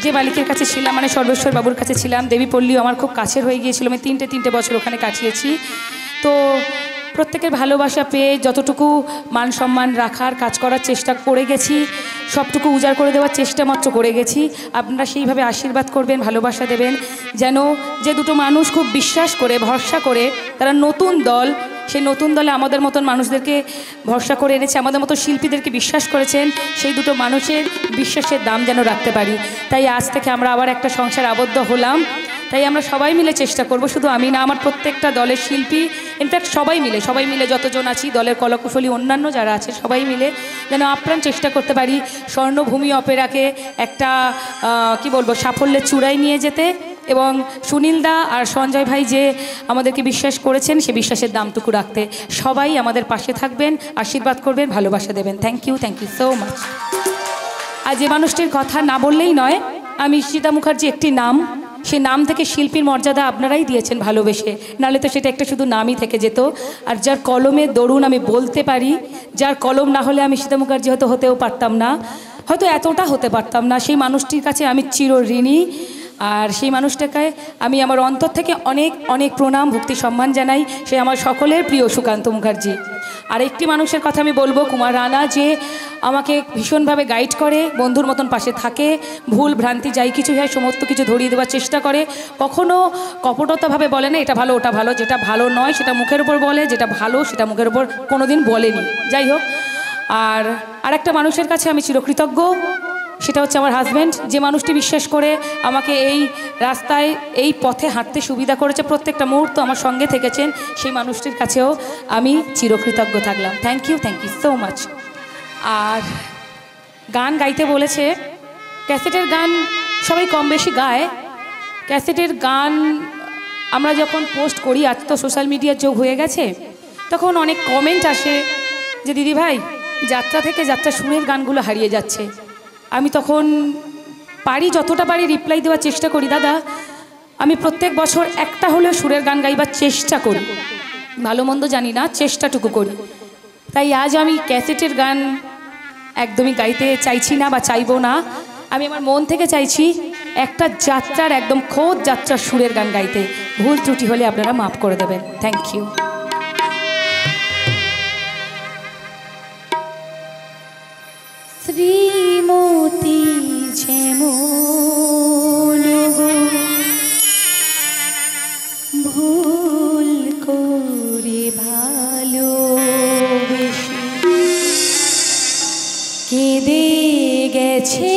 যে মালিকের কাছে ছিলাম, মানে সর্বেশ্বর বাবুর কাছে ছিলাম, দেবীপল্লীও আমার খুব কাছের হয়ে গিয়েছিল, আমি তিনটে বছর ওখানে কাটিয়েছি। তো প্রত্যেকের ভালোবাসা পেয়ে যতটুকু মান সম্মান রাখার কাজ করার চেষ্টা করে গেছি, সবটুকু উজাড় করে দেওয়ার চেষ্টা মাত্র করে গেছি। আপনারা সেইভাবে আশীর্বাদ করবেন, ভালোবাসা দেবেন, যেন যে দুটো মানুষ খুব বিশ্বাস করে, ভরসা করে, তারা নতুন দল, সেই নতুন দলে আমাদের মতন মানুষদেরকে ভরসা করে এনেছে, আমাদের মতো শিল্পীদেরকে বিশ্বাস করেছেন, সেই দুটো মানুষের বিশ্বাসের দাম যেন রাখতে পারি। তাই আজ থেকে আমরা আবার একটা সংসার আবদ্ধ হলাম। তাই আমরা সবাই মিলে চেষ্টা করব, শুধু আমি না, আমার প্রত্যেকটা দলের শিল্পী, ইনফ্যাক্ট সবাই মিলে যতজন আছি, দলের কলাকুশলী অন্যান্য যারা আছে, সবাই মিলে যেন আপ্রাণ চেষ্টা করতে পারি স্বর্ণভূমি অপেরাকে একটা কি বলবো, সাফল্যের চূড়ায় নিয়ে যেতে। এবং সুনীলদা আর সঞ্জয় ভাই যে আমাদেরকে বিশ্বাস করেছেন, সে বিশ্বাসের দামটুকু রাখতে। সবাই আমাদের পাশে থাকবেন, আশীর্বাদ করবেন, ভালোবাসা দেবেন। Thank you so much. আর যে মানুষটির কথা না বললেই নয়, আমি ঈশিতা মুখার্জি একটি নাম, সেই নাম থেকে শিল্পীর মর্যাদা আপনারাই দিয়েছেন ভালোবেসে, নাহলে তো সেটা একটা শুধু নামই থেকে যেত। আর যার কলমের দরুন আমি বলতে পারি, যার কলম না হলে আমি ঈশিতা মুখার্জি হতেও পারতাম না, হয়তো এতটা হতে পারতাম না, সেই মানুষটির কাছে আমি চিরঋণী। আর সেই মানুষটাকে আমি আমার অন্তর থেকে অনেক অনেক প্রণাম, ভক্তি, সম্মান জানাই। সে আমার সকলের প্রিয় সুকান্ত মুখার্জি। আর একটি মানুষের কথা আমি বলবো, কুমার রানা, যে আমাকে ভীষণভাবে গাইড করে, বন্ধুর মতন পাশে থাকে, ভুল ভ্রান্তি যাই কিছু হয় সমস্ত কিছু ধরিয়ে দেওয়ার চেষ্টা করে, কখনো কপটতাভাবে বলে না এটা ভালো ওটা ভালো, যেটা ভালো নয় সেটা মুখের উপর বলে, যেটা ভালো সেটা মুখের উপর কোনোদিন বলেনি। যাই হোক, আর একটা মানুষের কাছে আমি চিরকৃতজ্ঞ, সেটা হচ্ছে আমার হাজব্যান্ড, যে মানুষটি বিশ্বাস করে আমাকে এই রাস্তায়, এই পথে হাঁটতে সুবিধা করেছে, প্রত্যেকটা মুহূর্ত আমার সঙ্গে থেকেছেন, সেই মানুষটির কাছেও আমি চিরকৃতজ্ঞ থাকলাম। Thank you so much. আর গান গাইতে বলেছে, ক্যাসেটের গান সবাই কম বেশি গায়। ক্যাসেটের গান আমরা যখন পোস্ট করি, আজ তো সোশ্যাল মিডিয়ার যোগ হয়ে গেছে, তখন অনেক কমেন্ট আসে যে দিদি ভাই, যাত্রা থেকে যাত্রা সুরের গানগুলো হারিয়ে যাচ্ছে। আমি তখন পারি, যতটা পারি রিপ্লাই দেওয়ার চেষ্টা করি, দাদা আমি প্রত্যেক বছর একটা হলেও সুরের গান গাইবার চেষ্টা করি, ভালো মন্দ জানি না, চেষ্টাটুকু করি। তাই আজ আমি ক্যাসেটের গান একদমই গাইতে চাইছি না বা চাইবো না, আমি আমার মন থেকে চাইছি একটা যাত্রার, একদম খোদ যাত্রার সুরের গান গাইতে। ভুল ত্রুটি হলে আপনারা মাফ করে দেবেন। Thank you. শ্রীমতী যেমন ভুল করে ভালোবেসে কেঁদে গেছে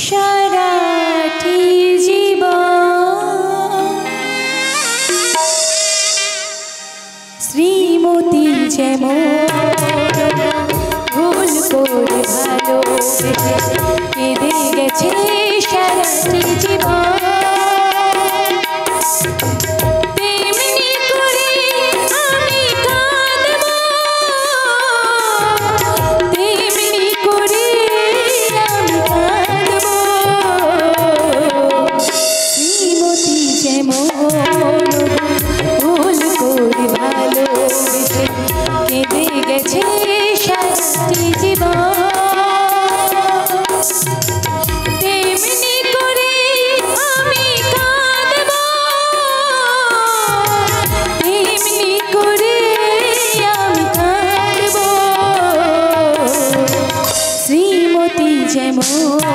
সারাটি জীবন, শ্রীমতী যেমন ভুল করে ভালোবেসে কেঁদে গেছে সারাটি জীবন, তেমনি করে আমি কাঁদবো, তেমনি করে আমি কাঁদবো,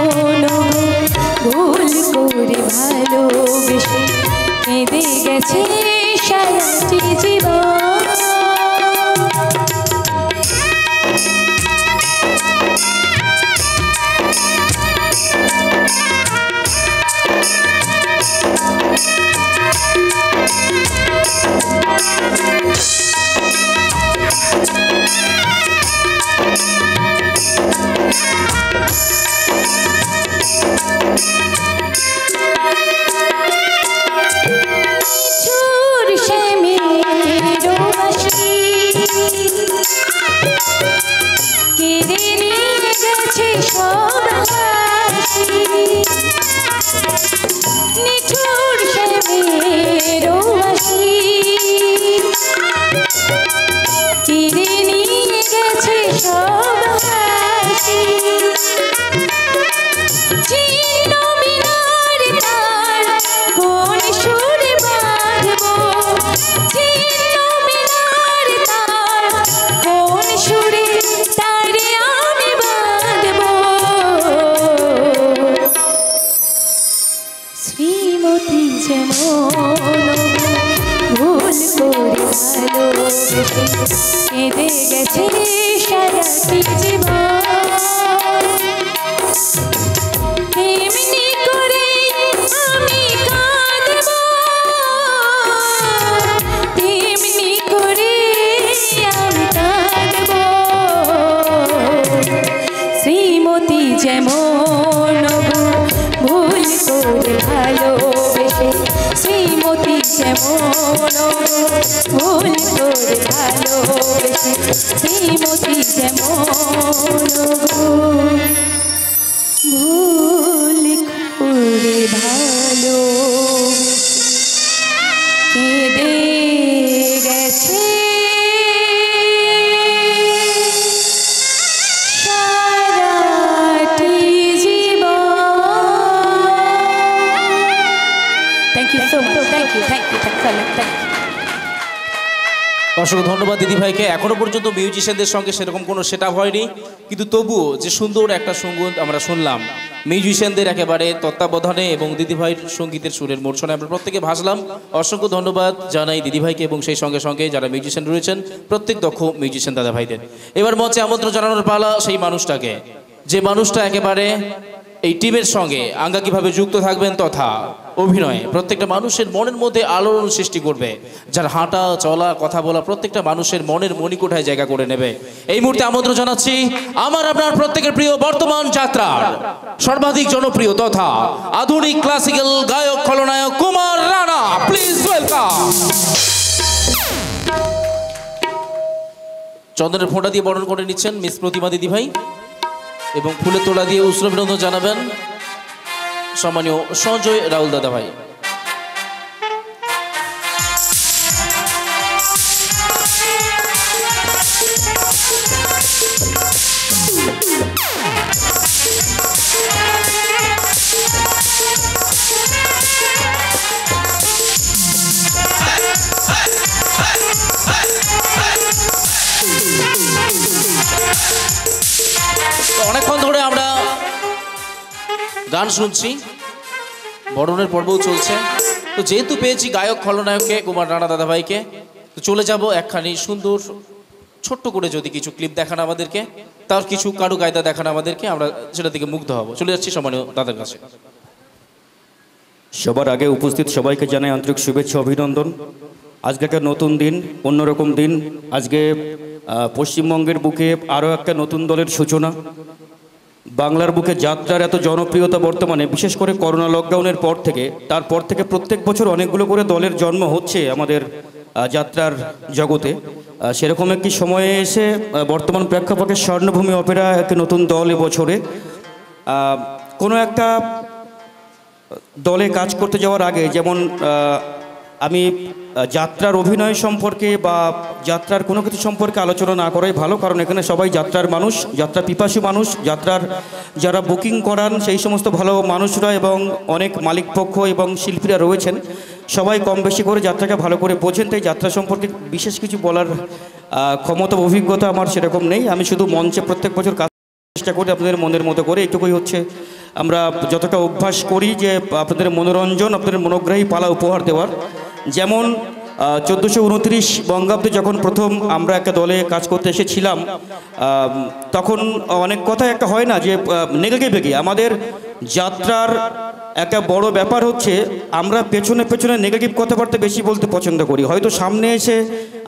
ভুল করে ভালোবেসে কেঁদে গেছে সারাটি জীবন। কেঁদে গেছে সারাটি জীবন। এমনি করে আমি কাঁদব, তেমনি করে আমি কাঁদব। শ্রীমতী যেমন ভুল করে ভালোবেসে, শ্রীমতী যেমন ভুল করে ভালোবেসে, শ্রীমতী যেমন ভুল করে ভালোবেসে কেঁদে গেছে সারাটি জীবন। Thank you so much, thank you, thank you, thank you. অসংখ্য ধন্যবাদ দিদিভাইকে। এখনো পর্যন্ত মিউজিশিয়ানদের সঙ্গে সেরকম কোনো সেটআপ হয়নি, কিন্তু তবুও যে সুন্দর একটা সঙ্গীত আমরা শুনলাম মিউজিশিয়ানদের একেবারে তত্ত্বাবধানে এবং দিদিভাইয়ের সঙ্গীতের সুরের মোর্ছনে আমরা প্রত্যেকে ভাসলাম। অসংখ্য ধন্যবাদ জানাই দিদিভাইকে এবং সেই সঙ্গে সঙ্গে যারা মিউজিশিয়ান রয়েছেন প্রত্যেক দক্ষ মিউজিশিয়ান দাদা ভাইদের। এবার মঞ্চে আমন্ত্রণ জানানোর পালা সেই মানুষটাকে, যে মানুষটা একেবারে এই টিমের সঙ্গে আঙ্গাঙ্গিভাবে যুক্ত থাকবেন তথা অভিনয়ে প্রত্যেকটা মানুষের মনের মধ্যে আলোড়ন সৃষ্টি করবে, যার হাঁটা চলা কথা বলা প্রত্যেকটা মানুষের মনের মণিকোঠায় জায়গা করে নেবে। এই মুহূর্তে আমন্ত্রণ জানাচ্ছি আমার আপনার প্রত্যেকের প্রিয় বর্তমান যাত্রার সর্বাধিক জনপ্রিয় তথা আধুনিক ক্লাসিক্যাল গায়ক খলনায়ক কুমার রানা। Please welcome. চন্দনের ফোঁটা দিয়ে বরণ করে নিচ্ছেন মিস প্রতিমা দিদিভাই এবং ফুলের তোড়া দিয়ে উষ্ণ অভিনন্দন জানাবেন সম্মানীয় সঞ্জয় রাহুল দাদা ভাই। অনেকক্ষণ ধরে আমরা গান শুনছি, বরণের পর্বও চলছে, তো যেহেতু পেয়েছি গায়ক খলনায়ককে কুমার রানা দাদা ভাইকে, তো চলে যাব একখানি সুন্দর ছোট্ট করে যদি কিছু ক্লিপ দেখান আমাদেরকে, তার কিছু কারুকায়দা দেখান আমাদেরকে, আমরা সেটা থেকে মুগ্ধ হব। চলে যাচ্ছি সম্মানীয় দাদার কাছে। সবার আগে উপস্থিত সবাইকে জানাই আন্তরিক শুভেচ্ছা অভিনন্দন। আজকে একটা নতুন দিন, অন্যরকম দিন। আজকে পশ্চিমবঙ্গের বুকে আরও একটা নতুন দলের সূচনা। বাংলার বুকে যাত্রার এত জনপ্রিয়তা বর্তমানে, বিশেষ করে করোনা লকডাউনের পর থেকে, তারপর থেকে প্রত্যেক বছর অনেকগুলো করে দলের জন্ম হচ্ছে আমাদের যাত্রার জগতে। সেরকম একটি সময়ে এসে বর্তমান প্রেক্ষাপটে স্বর্ণভূমি অপেরা একটি নতুন দল এবছরে। কোনো একটা দলে কাজ করতে যাওয়ার আগে যেমন আমি যাত্রার অভিনয় সম্পর্কে বা যাত্রার কোনো কিছু সম্পর্কে আলোচনা না করাই ভালো, কারণ এখানে সবাই যাত্রার মানুষ, যাত্রা পিপাসী মানুষ, যাত্রার যারা বুকিং করান সেই সমস্ত ভালো মানুষরা এবং অনেক মালিকপক্ষ এবং শিল্পীরা রয়েছেন, সবাই কম বেশি করে যাত্রাকে ভালো করে বোঝেন। তাই যাত্রা সম্পর্কে বিশেষ কিছু বলার ক্ষমতা অভিজ্ঞতা আমার সেরকম নেই। আমি শুধু মঞ্চে প্রত্যেক বছর কাজ চেষ্টা করি আপনাদের মনের মতো করে। এইটুকুই হচ্ছে আমরা যতটা অভ্যাস করি যে আপনাদের মনোরঞ্জন, আপনাদের মনোগ্রাহী পালা উপহার দেওয়ার। যেমন 1429 বঙ্গাব্দে যখন প্রথম আমরা একটা দলে কাজ করতে এসেছিলাম, তখন অনেক কথা একটা হয় না যে নেগেটিভ বেগে আমাদের যাত্রার একটা বড় ব্যাপার হচ্ছে আমরা পেছনে পেছনে নেগেটিভ কথাবার্তা বেশি বলতে পছন্দ করি। হয়তো সামনে এসে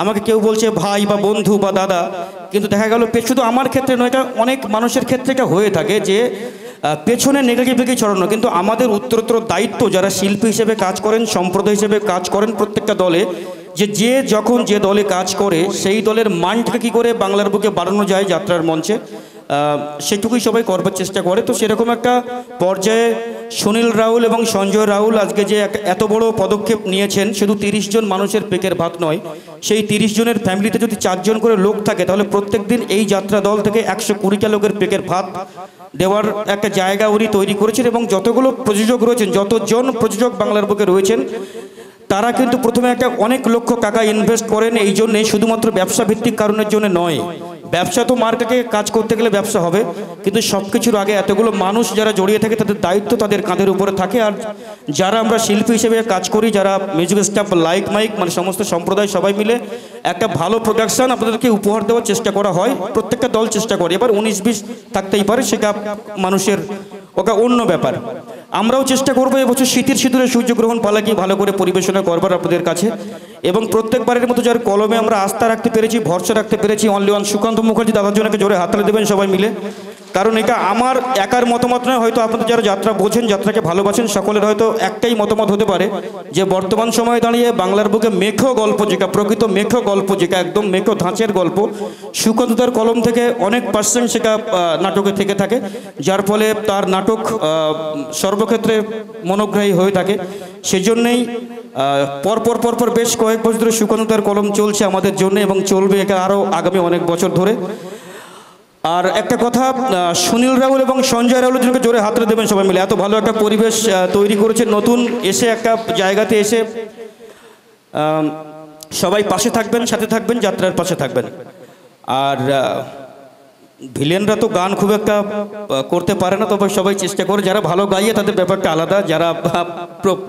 আমাকে কেউ বলছে ভাই বা বন্ধু বা দাদা, কিন্তু দেখা গেল শুধু আমার ক্ষেত্রে নয়, এটা অনেক মানুষের ক্ষেত্রে এটা হয়ে থাকে যে পেছনে নেগেটিভ বেগে ছড়ানো। কিন্তু আমাদের উত্তরোত্তর দায়িত্ব যারা শিল্পী হিসেবে কাজ করেন, সম্প্রদায় হিসেবে কাজ করেন প্রত্যেকটা দলে, যে যখন যে দলে কাজ করে সেই দলের মানটাকে কী করে বাংলার বুকে বাড়ানো যায় যাত্রার মঞ্চে, সেটুকুই সবাই করবার চেষ্টা করে। তো সেরকম একটা পর্যায়ে সুনীল রাহুল এবং সঞ্জয় রাহুল আজকে যে এত বড় পদক্ষেপ নিয়েছেন, শুধু 30 জন মানুষের পেটের ভাত নয়, সেই 30 জনের ফ্যামিলিতে যদি 4 জন করে লোক থাকে তাহলে প্রত্যেক দিন এই যাত্রা দল থেকে 120টা লোকের পেটের ভাত দেওয়ার একটা জায়গা উনি তৈরি করেছেন। এবং যতগুলো প্রযোজক রয়েছেন, যতজন প্রযোজক বাংলার বুকে রয়েছেন, তারা কিন্তু প্রথমে একটা অনেক লক্ষ টাকা ইনভেস্ট করেন এই জন্যে, শুধুমাত্র ব্যবসা ভিত্তিক কারণের জন্য নয়। ব্যবসা তো মার্কেটে কাজ করতে গেলে ব্যবসা হবে, কিন্তু সব কিছুর আগে এতগুলো মানুষ যারা জড়িয়ে থাকে তাদের দায়িত্ব তাদের কাঁধের উপরে থাকে। আর যারা আমরা শিল্পী হিসেবে কাজ করি, যারা মিউজিক স্টাফ, লাইক মাইক, মানে সমস্ত সম্প্রদায় সবাই মিলে একটা ভালো প্রোডাকশন আপনাদেরকে উপহার দেওয়ার চেষ্টা করা হয়, প্রত্যেকটা দল চেষ্টা করে। এবার 19-20 থাকতেই পারে, সেটা মানুষের ওটা অন্য ব্যাপার। আমরাও চেষ্টা করবো এবছর শীতের সিঁদুরে সূর্যগ্রহণ পালাকি ভালো করে পরিবেশনা করবার আপনাদের কাছে। এবং প্রত্যেকবারের মতো যার কলমে আমরা আস্থা রাখতে পেরেছি, ভরসা রাখতে পেরেছি, অনলি ওয়ান সুকান্ত মুখার্জি দাদার জন্য জোরে হাততালি দেবেন সবাই মিলে। কারণ এটা আমার একার মতামত নয়, হয়তো আপনাদের যারা যাত্রা বোঝেন, যাত্রাকে ভালোবাসেন, সকলের হয়তো একটাই মতামত হতে পারে যে বর্তমান সময়ে দাঁড়িয়ে বাংলার বুকে মেখো গল্প, যেটা প্রকৃত মেখো গল্প, যেটা একদম মেখো ধাঁচের গল্প, সুকান্তদার কলম থেকে অনেক পার্সেন্ট সেটা নাটকে থেকে থাকে, যার ফলে তার নাটক সর্বক্ষেত্রে মনোগ্রাহী হয়ে থাকে। সেজন্যই পরপর বেশ কয়েক বছর ধরে সুকান্তদার কলম চলছে আমাদের জন্য এবং চলবে এটা আরও আগামী অনেক বছর ধরে। আর একটা কথা, সুনীল রাহুল এবং সঞ্জয় রাহুলের জন্য জোরে হাতরে দেবেন সবাই মিলে। এত ভালো একটা পরিবেশ তৈরি করেছে, নতুন এসে একটা জায়গাতে এসে সবাই পাশে থাকবেন, সাথে থাকবেন, যাত্রার পাশে থাকবেন। আর ভিলেনরা তো গান খুব একটা করতে পারে না, তবে সবাই চেষ্টা করে। যারা ভালো গাইয়ে তাদের ব্যাপারটা আলাদা, যারা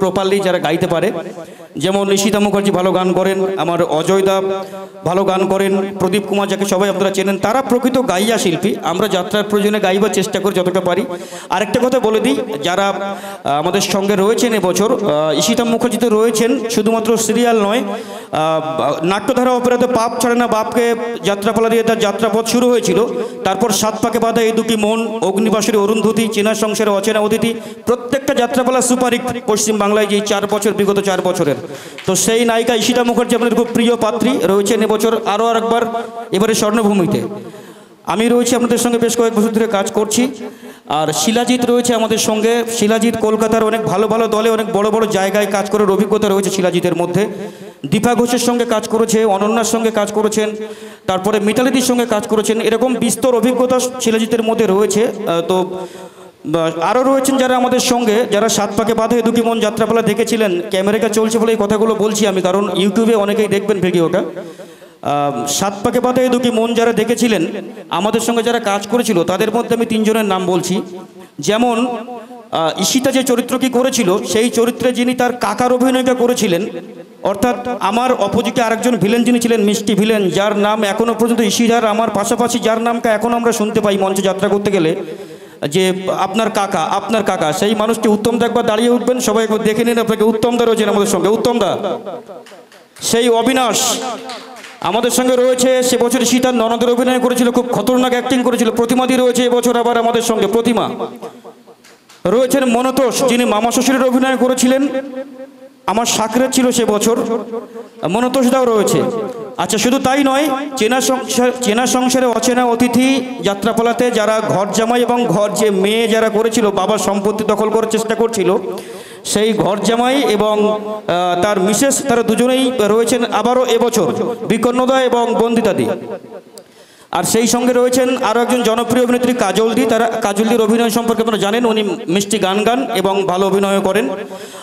প্রপারলি যারা গাইতে পারে, যেমন নিশিতা মুখার্জি ভালো গান করেন, আমার অজয় দা ভালো গান করেন, প্রদীপ কুমার যাকে সবাই আপনারা চেনেন, তারা প্রকৃত গাইয়া শিল্পী। আমরা যাত্রার প্রয়োজনে গাইবার চেষ্টা করি যতটা পারি। আরেকটা কথা বলে দিই, যারা আমাদের সঙ্গে রয়েছেন এবছর, ঈশিতা মুখার্জি তো রয়েছেন, শুধুমাত্র সিরিয়াল নয়, নাট্যধারা অপেরাতে পাপ ছাড়ে না বাপকে যাত্রাপালা দিয়ে তার যাত্রাপথ শুরু হয়েছিল। তারপর 7 পাকে বাঁধা এই দুটি মন, অগ্নিবাসরী অরুন্ধতী, চেনা সংসারে অচেনা অতিথি, প্রত্যেকটা যাত্রাপালা সুপারহিট পশ্চিমবাংলায় যে 4 বছর, বিগত 4 বছরের। তো সেই নায়িকা ঈশিতা মুখার্জি আপনাদের খুব প্রিয় পাত্রী রয়েছেন এবছর আরও আরেকবার, এবারে স্বর্ণভূমিতে। আমি রয়েছি আপনাদের সঙ্গে বেশ কয়েক বছর ধরে কাজ করছি। আর শিলাজিৎ রয়েছে আমাদের সঙ্গে। শিলাজিৎ কলকাতার অনেক ভালো ভালো দলে, অনেক বড় বড় জায়গায় কাজ করার অভিজ্ঞতা রয়েছে শিলাজিতের মধ্যে। দীপা ঘোষের সঙ্গে কাজ করেছে, অনন্যার সঙ্গে কাজ করেছেন, তারপরে মিতালিদির সঙ্গে কাজ করেছেন। এরকম বিস্তর অভিজ্ঞতা শিলাজিতের মধ্যে রয়েছে। তো আরও রয়েছেন যারা আমাদের সঙ্গে, যারা 7 পাকে বাঁধে দুটি মন যাত্রাপালা দেখেছিলেন। ক্যামেরাটা চলছে বলে এই কথাগুলো বলছি আমি, কারণ ইউটিউবে অনেকেই দেখবেন ভিডিওটা। 7 পাকে বাঁধে দুটি মন যারা দেখেছিলেন, আমাদের সঙ্গে যারা কাজ করেছিল, তাদের মধ্যে আমি 3 জনের নাম বলছি। যেমন ঈশিতা যে চরিত্র কি করেছিল, সেই চরিত্রে যিনি তার কাকার অভিনয়টা করেছিলেন, অর্থাৎ আমার অপোজিটে আরেকজন ভিলেন যিনি ছিলেন, মিষ্টি ভিলেন, যার নাম এখনও পর্যন্ত ঈশিতার আমার পাশাপাশি, যার নামটা এখন আমরা শুনতে পাই মঞ্চে যাত্রা করতে গেলে, যে আপনার কাকা, সেই মানুষটি উত্তমদা। একবার দাঁড়িয়ে উঠবেন সবাই, একবার দেখে নিন আপনাকে। উত্তমদা রয়েছেন আমাদের সঙ্গে, উত্তমদা। সেই অবিনাশ আমাদের সঙ্গে রয়েছে, সে বছর সীতার ননদের অভিনয় করেছিল, খুব খতরনাক অ্যাক্টিং করেছিল। প্রতিমাদি রয়েছে এবছর আবার আমাদের সঙ্গে, প্রতিমা। রয়েছেন মনতোষ, যিনি মামা শ্বশুরের অভিনয় করেছিলেন, আমার সাকরের ছিল সে বছর, মনতোষ দাও রয়েছে। আচ্ছা, শুধু তাই নয়, চেনা সংসারে অচেনা অতিথি যাত্রাপালাতে যারা ঘর জামাই এবং ঘর যে মেয়ে যারা করেছিল, বাবার সম্পত্তি দখল করার চেষ্টা করছিল, সেই ঘর জামাই এবং তার মিসেস, তারা দুজনেই রয়েছেন আবারও এবছর, বিকর্ণদা এবং বন্দিতাদি। আর সেই সঙ্গে রয়েছেন আরও একজন জনপ্রিয় অভিনেত্রী কাজলদি। কাজলদির অভিনয় সম্পর্কে আপনারা জানেন, উনি মিষ্টি গান গান এবং ভালো অভিনয় করেন।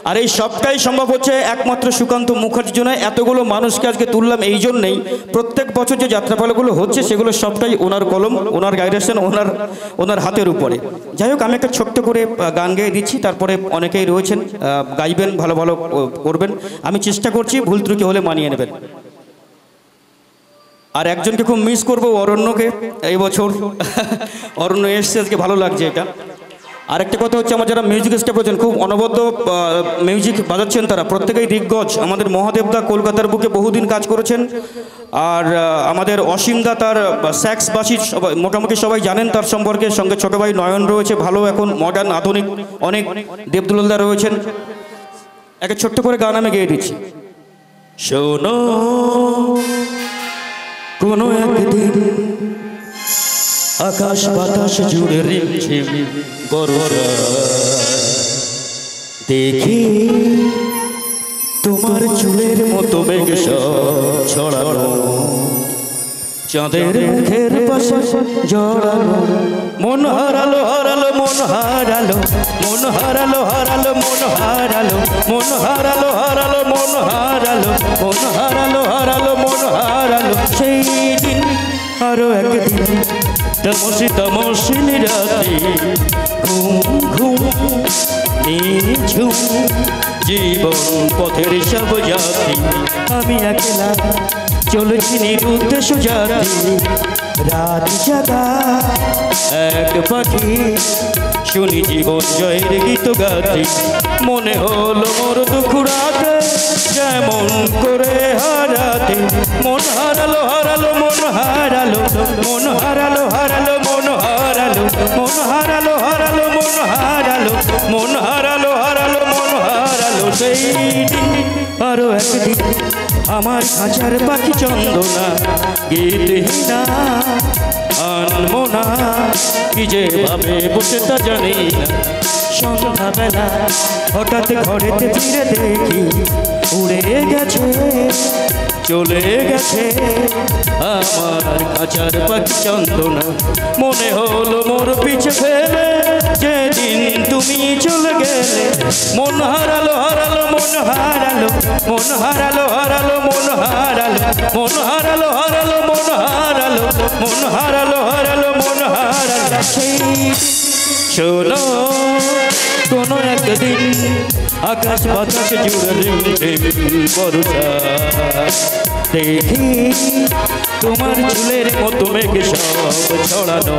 আর এই সবটাই সম্ভব হচ্ছে একমাত্র সুকান্ত মুখার্জির জন্য। এতগুলো মানুষকে আজকে তুললাম এই জন্যেই, প্রত্যেক বছর যে যাত্রাপালাগুলো হচ্ছে সেগুলো সবটাই ওনার কলম, ওনার গাইডেশন, ওনার হাতের উপরে। যাই হোক, আমি একটা ছোট্ট করে গান গেয়ে দিচ্ছি, তারপরে অনেকেই রয়েছেন গাইবেন, ভালো ভালো করবেন। আমি চেষ্টা করছি, ভুল ত্রুটি হলে মানিয়ে নেবেন। আর একজনকে খুব মিস করবো, অরণ্যকে। এই বছর অরণ্য এসছে, আজকে ভালো লাগছে এটা। আরেকটা কথা হচ্ছে, আমার যারা মিউজিক স্টাফ রয়েছেন, খুব অনবদ্য মিউজিক বাজাচ্ছেন তারা, প্রত্যেকেই দিগ্গজ। আমাদের মহাদেবদা কলকাতার বুকে বহুদিন কাজ করেছেন। আর আমাদের অসীমদা, তার স্যাক্সবাসী সবাই মোটামুটি সবাই জানেন তার সম্পর্কে। সঙ্গে ছোট ভাই নয়ন রয়েছে, ভালো এখন মডার্ন আধুনিক অনেক দেবদুলালদা রয়েছেন। একটা ছোট্ট করে গান আমি গেয়ে দিচ্ছি। শোনো কোনো একদিন আকাশ বাতাস জুড়ে রিমঝিম বর্ষা, দেখি তোমার চুলের মতো মেঘ ছড়ানো, চাঁদের মুখের পাশে জড়ানো, মন হারালো হারালো মন হারালো, মন হারালো হারালো মন হারালো, মন হারালো হারালো মন হারালো, মন হারালো হারালো মন হারালো। সেই দিন আরো একদিন তমসি তমসি রাতে, ঘুম ঘুম নিঝুম জীবন পথের সব যাত্রী, আমি একলা চলেছি নিরুদ্দেশ্য যাত্রী। রাত জাগা এক পাখি, শুনি জীবন জয়ের গীত গাতি। মনে হলো মোর দুঃখ রাতে যেমন করে হারাতে, মন হারালো হারালো মন হারালো, মন হারালো হারালো মন হারালো, মন হারালো হারালো মন হারালো, মন হারালো হারালো মন হারালো। সেই দিন আরো একদিন আমার খাঁচার পাখি চন্দনা, গীতহীনা আনমোনা, কি যে ভাবে বসে তা জানি না। সন্ধ্যাবেলা হঠাৎ ঘরেতে ফিরে দেখি, উড়ে গেছে চলে গেছে আমার খাঁচার পাখি চন্দনা। মনে হলো মোর পিছে ফেলে যেদিন তুমি চলে গেলে, মন হারালো হারালো মন হারালো, মন হারালো হারালো মন হারালো, মন হারালো হারালো মন হারালো, মন হারালো হারালো মন হারালো। সেই শোনো কোনো একদিন আকাশ বাতাস জুড়ে রিমঝিম বর্ষা, দেখি তোমার চুলের মতো মেঘ সব ছড়ানো,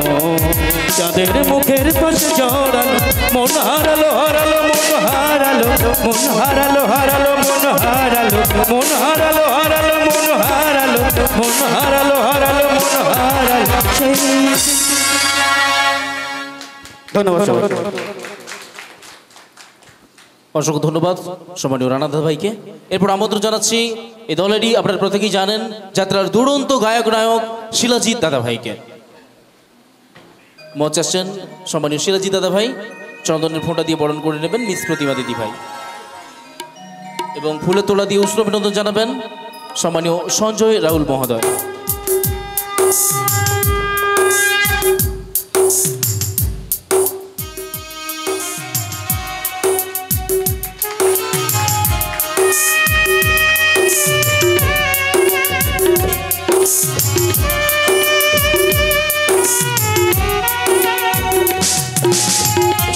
চাঁদের মুখের পাশে জড়ানো, মন হারালো হারালো মন হারালো, মন হারালো হারালো মন হারালো, মন হারালো হারালো মন হারালো, মন হারালো হারালো মন হারালো। ধন্যবাদ সবাই। অসংখ্য ধন্যবাদ সম্মানীয় রানাদা ভাইকে। এরপর আমন্ত্রণ জানাচ্ছি এই দলেরই, আপনারা প্রত্যেকেই জানেন, যাত্রার দুরন্ত গায়ক নায়ক শিলাজিৎ দাদা ভাইকে। মঞ্চে আসছেন সম্মানীয় শিলাজিৎ দাদা ভাই, চন্দনের ফোঁটা দিয়ে বরণ করে নেবেন মিস প্রতিমা দিদি ভাই, এবং ফুলের তোলা দিয়ে উষ্ণ অভিনন্দন জানাবেন সম্মানীয় সঞ্জয় রাহুল মহোদয়।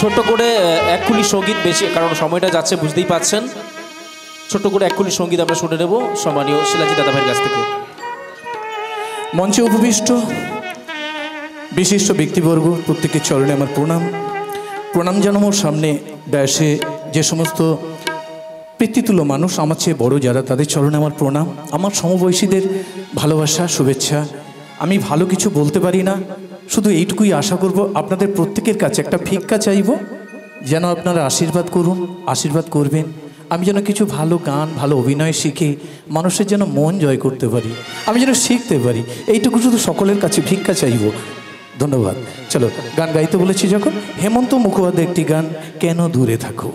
ছোট্ট করে এককুলি সঙ্গীত, বেশি কারণ সময়টা যাচ্ছে বুঝতেই পাচ্ছেন, ছোট্ট করে এককুলি সঙ্গীত আমরা শুনে নেব সম্মানীয় শিলাজিৎ দাদা ভাইয়ের কাছ থেকে। মঞ্চে উপবিষ্ট বিশিষ্ট ব্যক্তিবর্গ প্রত্যেকের চরণে আমার প্রণাম। প্রণাম জানানোর সামনে ব্যাসে যে সমস্ত পিতৃতুল্য মানুষ, আমার চেয়ে বড় যারা, তাদের চরণে আমার প্রণাম। আমার সমবয়সীদের ভালোবাসা, শুভেচ্ছা। আমি ভালো কিছু বলতে পারি না, শুধু এইটুকুই আশা করব, আপনাদের প্রত্যেকের কাছে একটা ভিক্ষা চাইব, যেন আপনারা আশীর্বাদ করুন, আশীর্বাদ করবেন। আমি যেন কিছু ভালো গান, ভালো অভিনয় শিখে মানুষের যেন মন জয় করতে পারি, আমি যেন শিখতে পারি, এইটুকু শুধু সকলের কাছে ভিক্ষা চাইব। ধন্যবাদ। চলো, গান গাইতে বলেছি যখন, হেমন্ত মুখোপাধ্যায়ের একটি গান, কেন দূরে থাকো।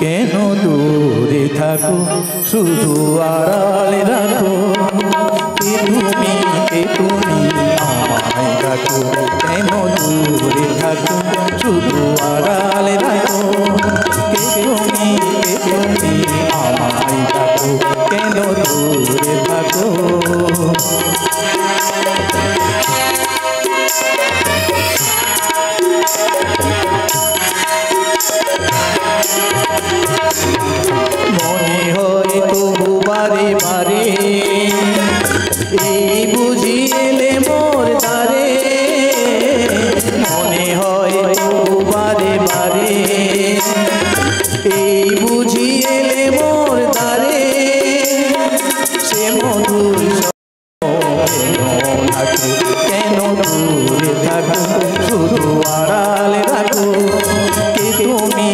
কেন দূরে থাকো শুধু আড়ালে রাখো কে তুমি আমায় ডাকো কেন দূরে থাকো শুধু আড়ালে রাখো কে তুমি আমায় ডাকো কেন দূরে থাকো মনে হয় তবু বারে বারে এই বুঝি এলে মোর দ্বারে মনে হয় তবু বারে বারে এই বুঝি এলে মোর দ্বারে সে মধুর কেন দূরে থাকো শুধু আড়ালে রাখো কে তুমি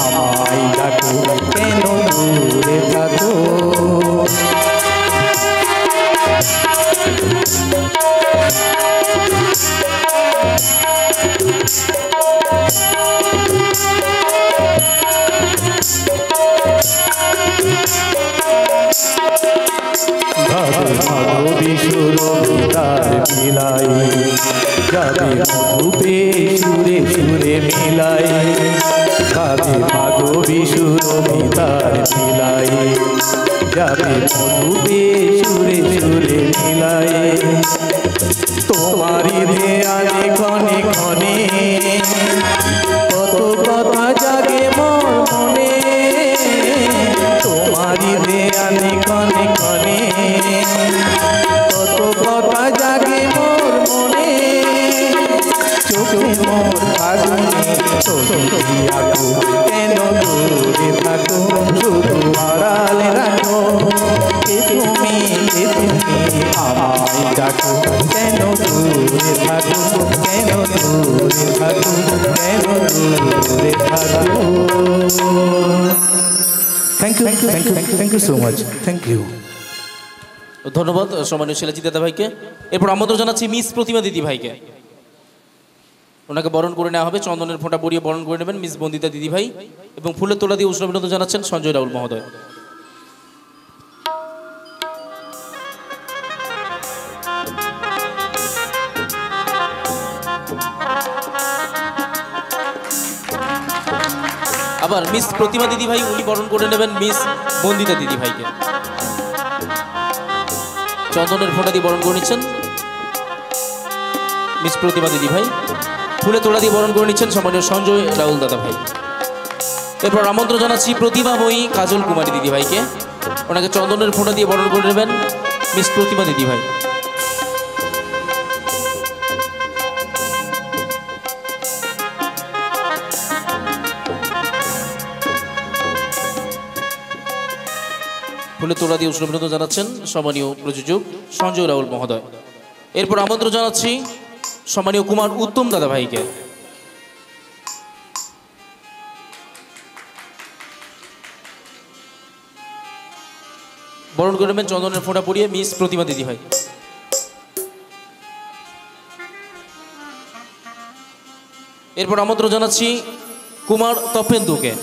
আমায় ডাকো কেন দূরে থাকো মাধবী সুরতার মিলাই যাবে মধুপে সুরে সুরে মিলাই ভাবে মাধবী সুরতার মিলাই যাবে মধুপে সুরে সুরে মিলাই তোমারি ধ্যানে ক্ষণে ক্ষণে কত কথা জাগে মোর মনে তোমারি ধ্যানে ক্ষণে ক্ষণে কত কথা জাগে মোর মনে চোখে মোর আগুনে ছবি আঁকো কেন দূরে থাকো শুধু আড়ালে রাখো কে তুমি আমায় ডাকো কেন দূরে থাকো কেন দূরে থাকো কেন দূরে থাকো thank you so much thank you ধন্যবাদ সম্মানীয় শিলাজিৎ দাদা ভাইকে। এরপর আমন্ত্রণ জানাচ্ছি মিস প্রতিমা দিদি ভাইকে। ওনাকে বরণ করে নেওয়া হবে, চন্দনের ফোঁটা পরিয়ে বরণ করে নেবেন মিস বন্দিতা দিদি ভাই এবং ফুলের তোলা দিয়ে উষ্ণ অভিনন্দন জানাচ্ছেন সঞ্জয় রাউল মহোদয়। আবার মিস প্রতিমা দিদি ভাই উনি বরণ করে নেবেন মিস বন্দিতা দিদি ভাইকে। চন্দনের ফোঁটা দিয়ে বরণ করে নিচ্ছেন মিস প্রতিমা দিদি ভাই, ফুলে তোড়া দিয়ে বরণ করে নিচ্ছেন সম্মানীয় সঞ্জয় রাউল দাদা ভাই। এরপর আমন্ত্রণ জানাচ্ছি প্রতিভাময়ী কাজল কুমারী দিদি ভাইকে, ওনাকে চন্দনের ফোঁটা দিয়ে বরণ করে নেবেন মিস প্রতিমা দিদি ভাই। ফুলে তোড়া দিয়ে উষ্ণ অভিনন্দন জানাচ্ছেন সম্মানীয় প্রযোজক সঞ্জয় রাউল মহোদয়। এরপর আমন্ত্রণ জানাচ্ছি সম্মানীয় কুমার উত্তম দাদা ভাইকে। বরণ করবেন চন্দনের ফোঁটা পরিয়ে মিস প্রতিমা দিদি ভাই। এরপর আমন্ত্রণ জানাচ্ছি কুমার তপেন্দুকে।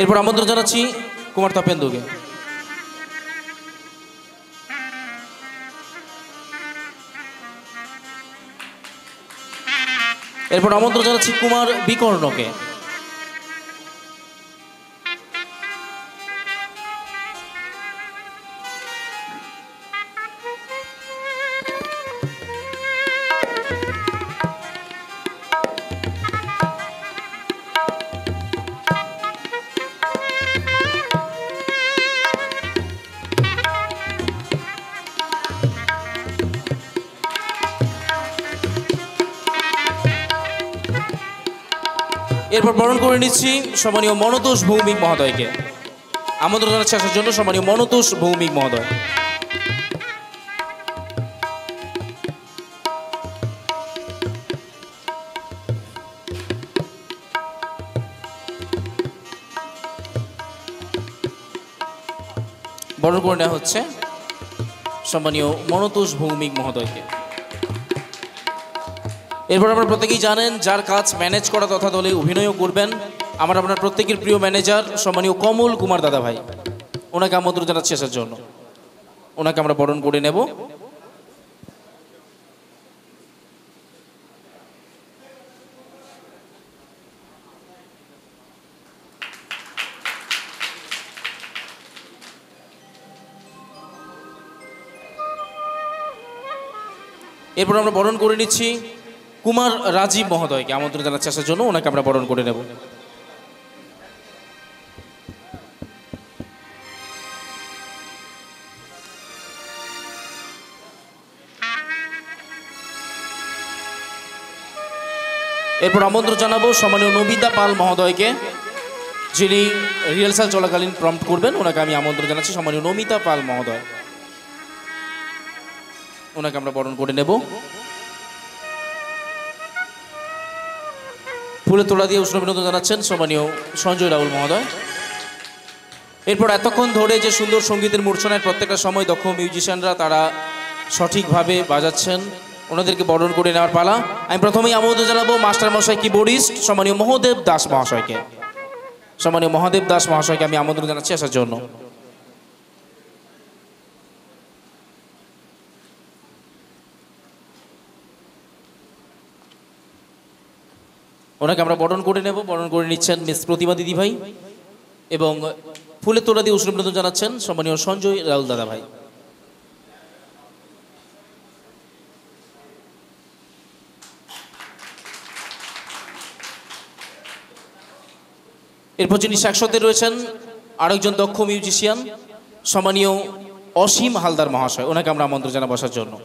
এরপর আমন্ত্রণ জানাচ্ছি কুমার তপেন্দুকে। এরপর আমন্ত্রণ জানাচ্ছি কুমার বিকর্ণকে। এরপর বরণ করে নিচ্ছি সম্মানীয় মনতোষ ভৌমিক মহোদয়কে। আমন্ত্রণ জানাচ্ছি আসার জন্য সম্মানীয় মনতোষ ভৌমিক মহোদয়। বরণ করে নেওয়া হচ্ছে সম্মানীয় মনতোষ ভৌমিক মহোদয়কে। এরপর আপনারা প্রত্যেকেই জানেন যার কাজ ম্যানেজ করা তথা দলে অভিনয়ও করবেন আমার আপনার প্রত্যেকের প্রিয় ম্যানেজার সম্মানীয় কমল কুমার দাদা ভাই, ওনাকে আমন্ত্রণ জানাচ্ছি আসার জন্য। ওনাকে আমরা বরণ করে নেব। এরপর আমরা বরণ করে নিচ্ছি কুমার রাজীব মহোদয়কে, আমন্ত্রণ জানাচ্ছি আসার জন্য। ওনাকে আমরা বরণ করে নেব। এরপর আমন্ত্রণ জানাবো সম্মানীয় নবিতা পাল মহোদয়কে, যিনি রিহার্সাল চলাকালীন প্রম্পট করবেন। ওনাকে আমি আমন্ত্রণ জানাচ্ছি সম্মানীয় নমিতা পাল মহোদয়, ওনাকে আমরা বরণ করে নেব। ফুলে তোলা দিয়ে উষ্ণ অভিনন্দন জানাচ্ছেন সম্মানীয় সঞ্জয় রাহুল মহোদয়। এরপর এতক্ষণ ধরে যে সুন্দর সঙ্গীতের মূর্ছনায় প্রত্যেকটা সময় দক্ষ মিউজিশিয়ানরা তারা সঠিকভাবে বাজাচ্ছেন, ওনাদেরকে বরণ করে নেওয়ার পালা। আমি প্রথমেই আমন্ত্রণ জানাবো মাস্টার মশাই কিবোর্ডিস্ট সম্মানীয় মহোদেব দাস মহাশয়কে। সম্মানীয় মহাদেব দাস মহাশয়কে আমি আমন্ত্রণ জানাচ্ছি আসার জন্য। ওনাকে আমরা বরণ করে নেব। বরণ করে নিচ্ছেন মিস প্রতিমা দিদি ভাই এবং ফুলের তোলা দিয়ে উষ্ণ অভিনন্দন জানাচ্ছেন সম্মানীয় সঞ্জয় রাহুল দাদা ভাই। এরপর যিনি সাক্ষাতে রয়েছেন আরেকজন দক্ষ মিউজিশিয়ান সম্মানীয় অসীম হালদার মহাশয়, ওনাকে আমরা আমন্ত্রণ জানাবো বসার জন্য।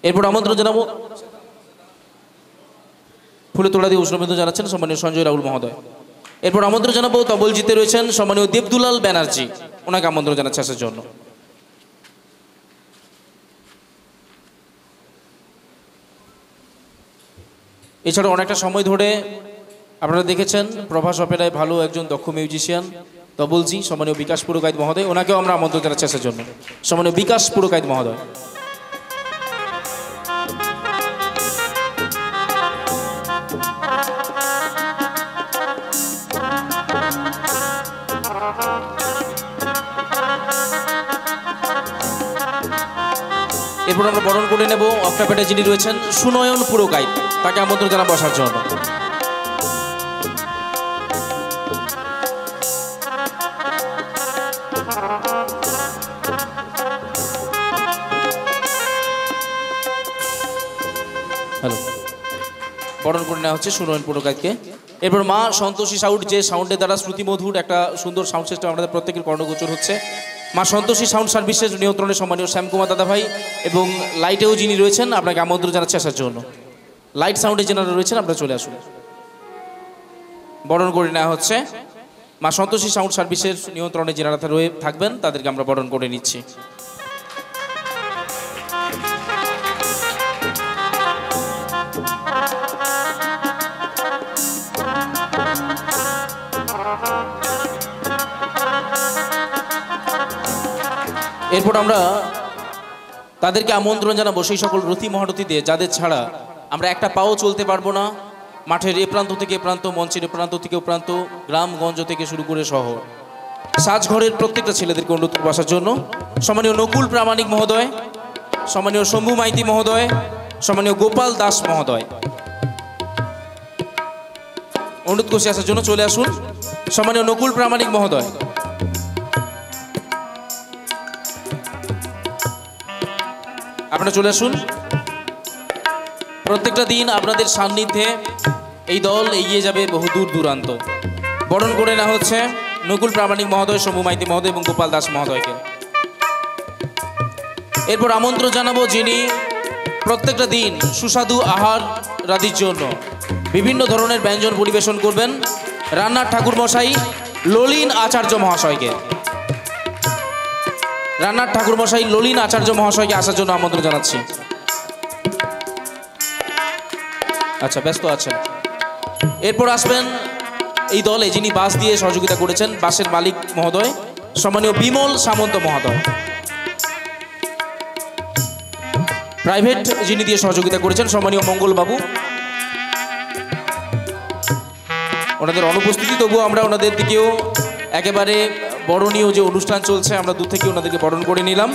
এরপর আমন্ত্রণ জানাবো ফুলে তোলা দিয়ে উষ্ণ অভিনন্দন জানাচ্ছেন সম্মানীয় সঞ্জয় রাহুল মহোদয়। এরপর আমন্ত্রণ জানাবো তবল জিতে রয়েছেন সম্মানীয় দেবদুলাল ব্যানার্জি, ওনাকে আমন্ত্রণ জানাচ্ছি আসার জন্য। এছাড়া অনেকটা সময় ধরে আপনারা দেখেছেন প্রভাস অপেরায় ভালো একজন দক্ষ মিউজিশিয়ান তবলজি সম্মানীয় বিকাশ পুরকাইত মহোদয়, ওনাকেও আমরা আমন্ত্রণ জানাচ্ছি আসার জন্য। সম্মানীয় বিকাশ পুরকাইত মহোদয়। এরপর আমরা বরণ করে নেব অক্টাপেটে যিনি রয়েছেন সুনয়ন পুরকাইত, তাকে আমন্ত্রণ জানাবো বসার জন্য। হ্যালো, বরণ করে নেওয়া হচ্ছে সুনয়ন পুরকাইতকে। এরপর মা সন্তোষী সাউন্ড, যে সাউন্ডের দ্বারা শ্রুতিমধুর একটা সুন্দর সাউন্ড সিস্টেম আমাদের প্রত্যেকের কর্ণগোচর হচ্ছে, মা সন্তোষী সাউন্ড সার্ভিসের নিয়ন্ত্রণে সম্মানীয় শ্যামকুমার দাদা ভাই এবং লাইটেও যিনি রয়েছেন আপনাকে আমন্ত্রণ জানাচ্ছি আসার জন্য। লাইট সাউন্ডে যেনারা রয়েছেন আপনারা চলে আসুন। বরণ করে নেওয়া হচ্ছে মা সন্তোষী সাউন্ড সার্ভিসের নিয়ন্ত্রণে যেনারা রয়ে থাকবেন তাদেরকে আমরা বরণ করে নিচ্ছি। এরপর আমরা তাদেরকে আমন্ত্রণ জানাবো সেই সকল রথী মহারথীদের যাদের ছাড়া আমরা একটা পাও চলতে পারবো না। মাঠের এ প্রান্ত থেকে এ প্রান্ত, মঞ্চের এ প্রান্ত থেকে ও প্রান্ত, গ্রামগঞ্জ থেকে শুরু করে শহর, সাজঘরের প্রত্যেকটা ছেলেদেরকে অনুরোধ করে বসার জন্য। সম্মানীয় নকুল প্রামাণিক মহোদয়, সম্মানীয় শম্ভু মাইতি মহোদয়, সম্মানীয় গোপাল দাস মহোদয়, অনুরোধ করছি আসার জন্য। চলে আসুন সম্মানীয় নকুল প্রামাণিক মহোদয়। আপনারা চলে আসুন। প্রত্যেকটা দিন আপনাদের সান্নিধ্যে এই দল এগিয়ে যাবে বহু দূর দূরান্ত। বরণ করে নেওয়া হচ্ছে নকুল প্রামাণিক মহোদয়, শম্ভু মাইতি মহোদয় এবং গোপাল দাস মহোদয়কে। এরপর আমন্ত্রণ জানাবো যিনি প্রত্যেকটা দিন সুস্বাদু আহার রাধির জন্য বিভিন্ন ধরনের ব্যঞ্জন পরিবেশন করবেন, রান্নার ঠাকুর মশাই ললিন আচার্য মহাশয়কে। রান্নার ঠাকুর মশাই ললিন আচার্য মহাশয়কে আসার জন্য আমন্ত্রণ জানাচ্ছি। আচ্ছা, ব্যস্ত আছেন। এরপর আসবেন এই দলে যিনি বাস দিয়ে সহযোগিতা করেছেন, বাসের মালিক মহোদয় সম্মানীয় বিমল সামন্ত মহোদয়। প্রাইভেট যিনি দিয়ে সহযোগিতা করেছেন সম্মানীয় মঙ্গল বাবু। ওনাদের অনুপস্থিতি, তবুও আমরা ওনাদের দিকেও একেবারে বরণীয় যে অনুষ্ঠান চলছে আমরা দূর থেকে ওনাদেরকে বরণ করে নিলাম।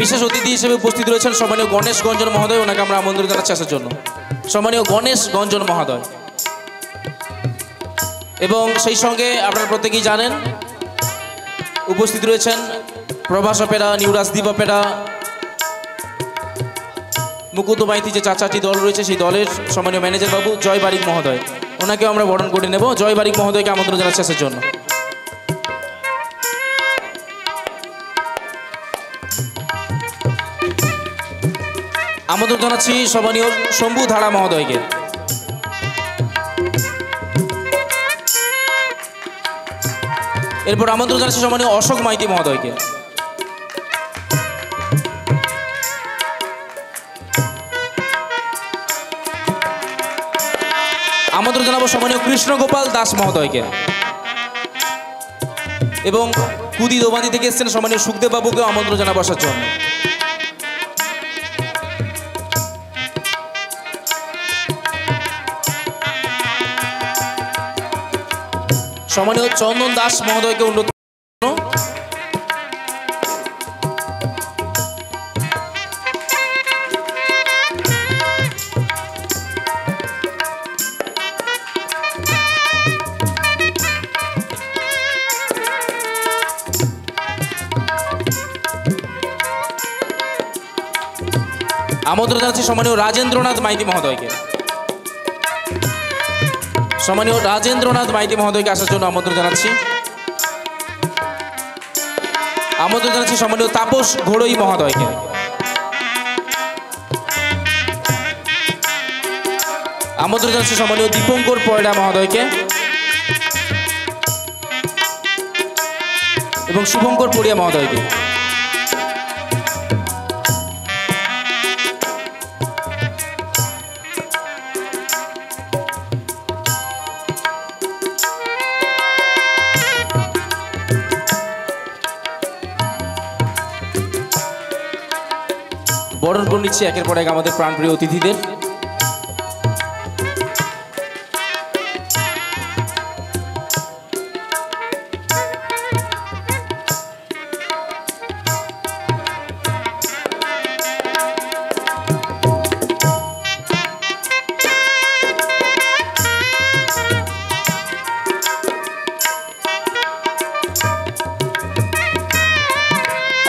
বিশেষ অতিথি হিসেবে উপস্থিত রয়েছেন সম্মানীয় গণেশ গঞ্জন মহোদয়, ওনাকে আমরা আমন্ত্রণ জানাচ্ছি আসার জন্য। সম্মানীয় গণেশ গঞ্জন মহোদয়। এবং সেই সঙ্গে আপনারা প্রত্যেকেই জানেন উপস্থিত রয়েছেন Prabhas opera, new Rajdeep opera, Mukunda Maity যে চাচাটি দল রয়েছে সেই দলের সম্মানীয় ম্যানেজার বাবু জয় বারিক মহোদয়, ওনাকেও আমরা বরণ করে নেব। জয় বারিক মহোদয়কে আমন্ত্রণ জানাচ্ছি আসার জন্য। আমন্ত্রণ জানাচ্ছি সম্মানীয় শম্ভু ধারা মহোদয়কে। এরপর আমন্ত্রণ জানাচ্ছি সম্মানীয় অশোক মাইতি মহোদয়কে। আমন্ত্রণ জানাবো সম্মানীয় কৃষ্ণগোপাল দাস মহোদয়কে। এবং কুদি দোবাদি থেকে এসেছেন সম্মানীয় সুখদেব বাবুকেও আমন্ত্রণ জানাবো আসার জন্য। সম্মানীয় চন্দন দাস মহোদয়কে অনুরোধ। আমন্ত্রণ জানাচ্ছি সম্মানীয় রাজেন্দ্রনাথ মাইতি মহোদয়কে। সম্মানীয় রাজেন্দ্রনাথ মাইতি মহোদয়কে আসার জন্য আমন্ত্রণ জানাচ্ছি। আমন্ত্রণ জানাচ্ছি সম্মানীয় তাপস ঘোড়ই মহোদয়কে। আমন্ত্রণ জানাচ্ছি সম্মানীয় দীপঙ্কর পয়ডা মহোদয়কে এবং শুভঙ্কর পড়িয়া মহোদয়কে। বরণ করে নিচ্ছি একের পর এক আমাদের প্রাণপ্রিয় অতিথিদের।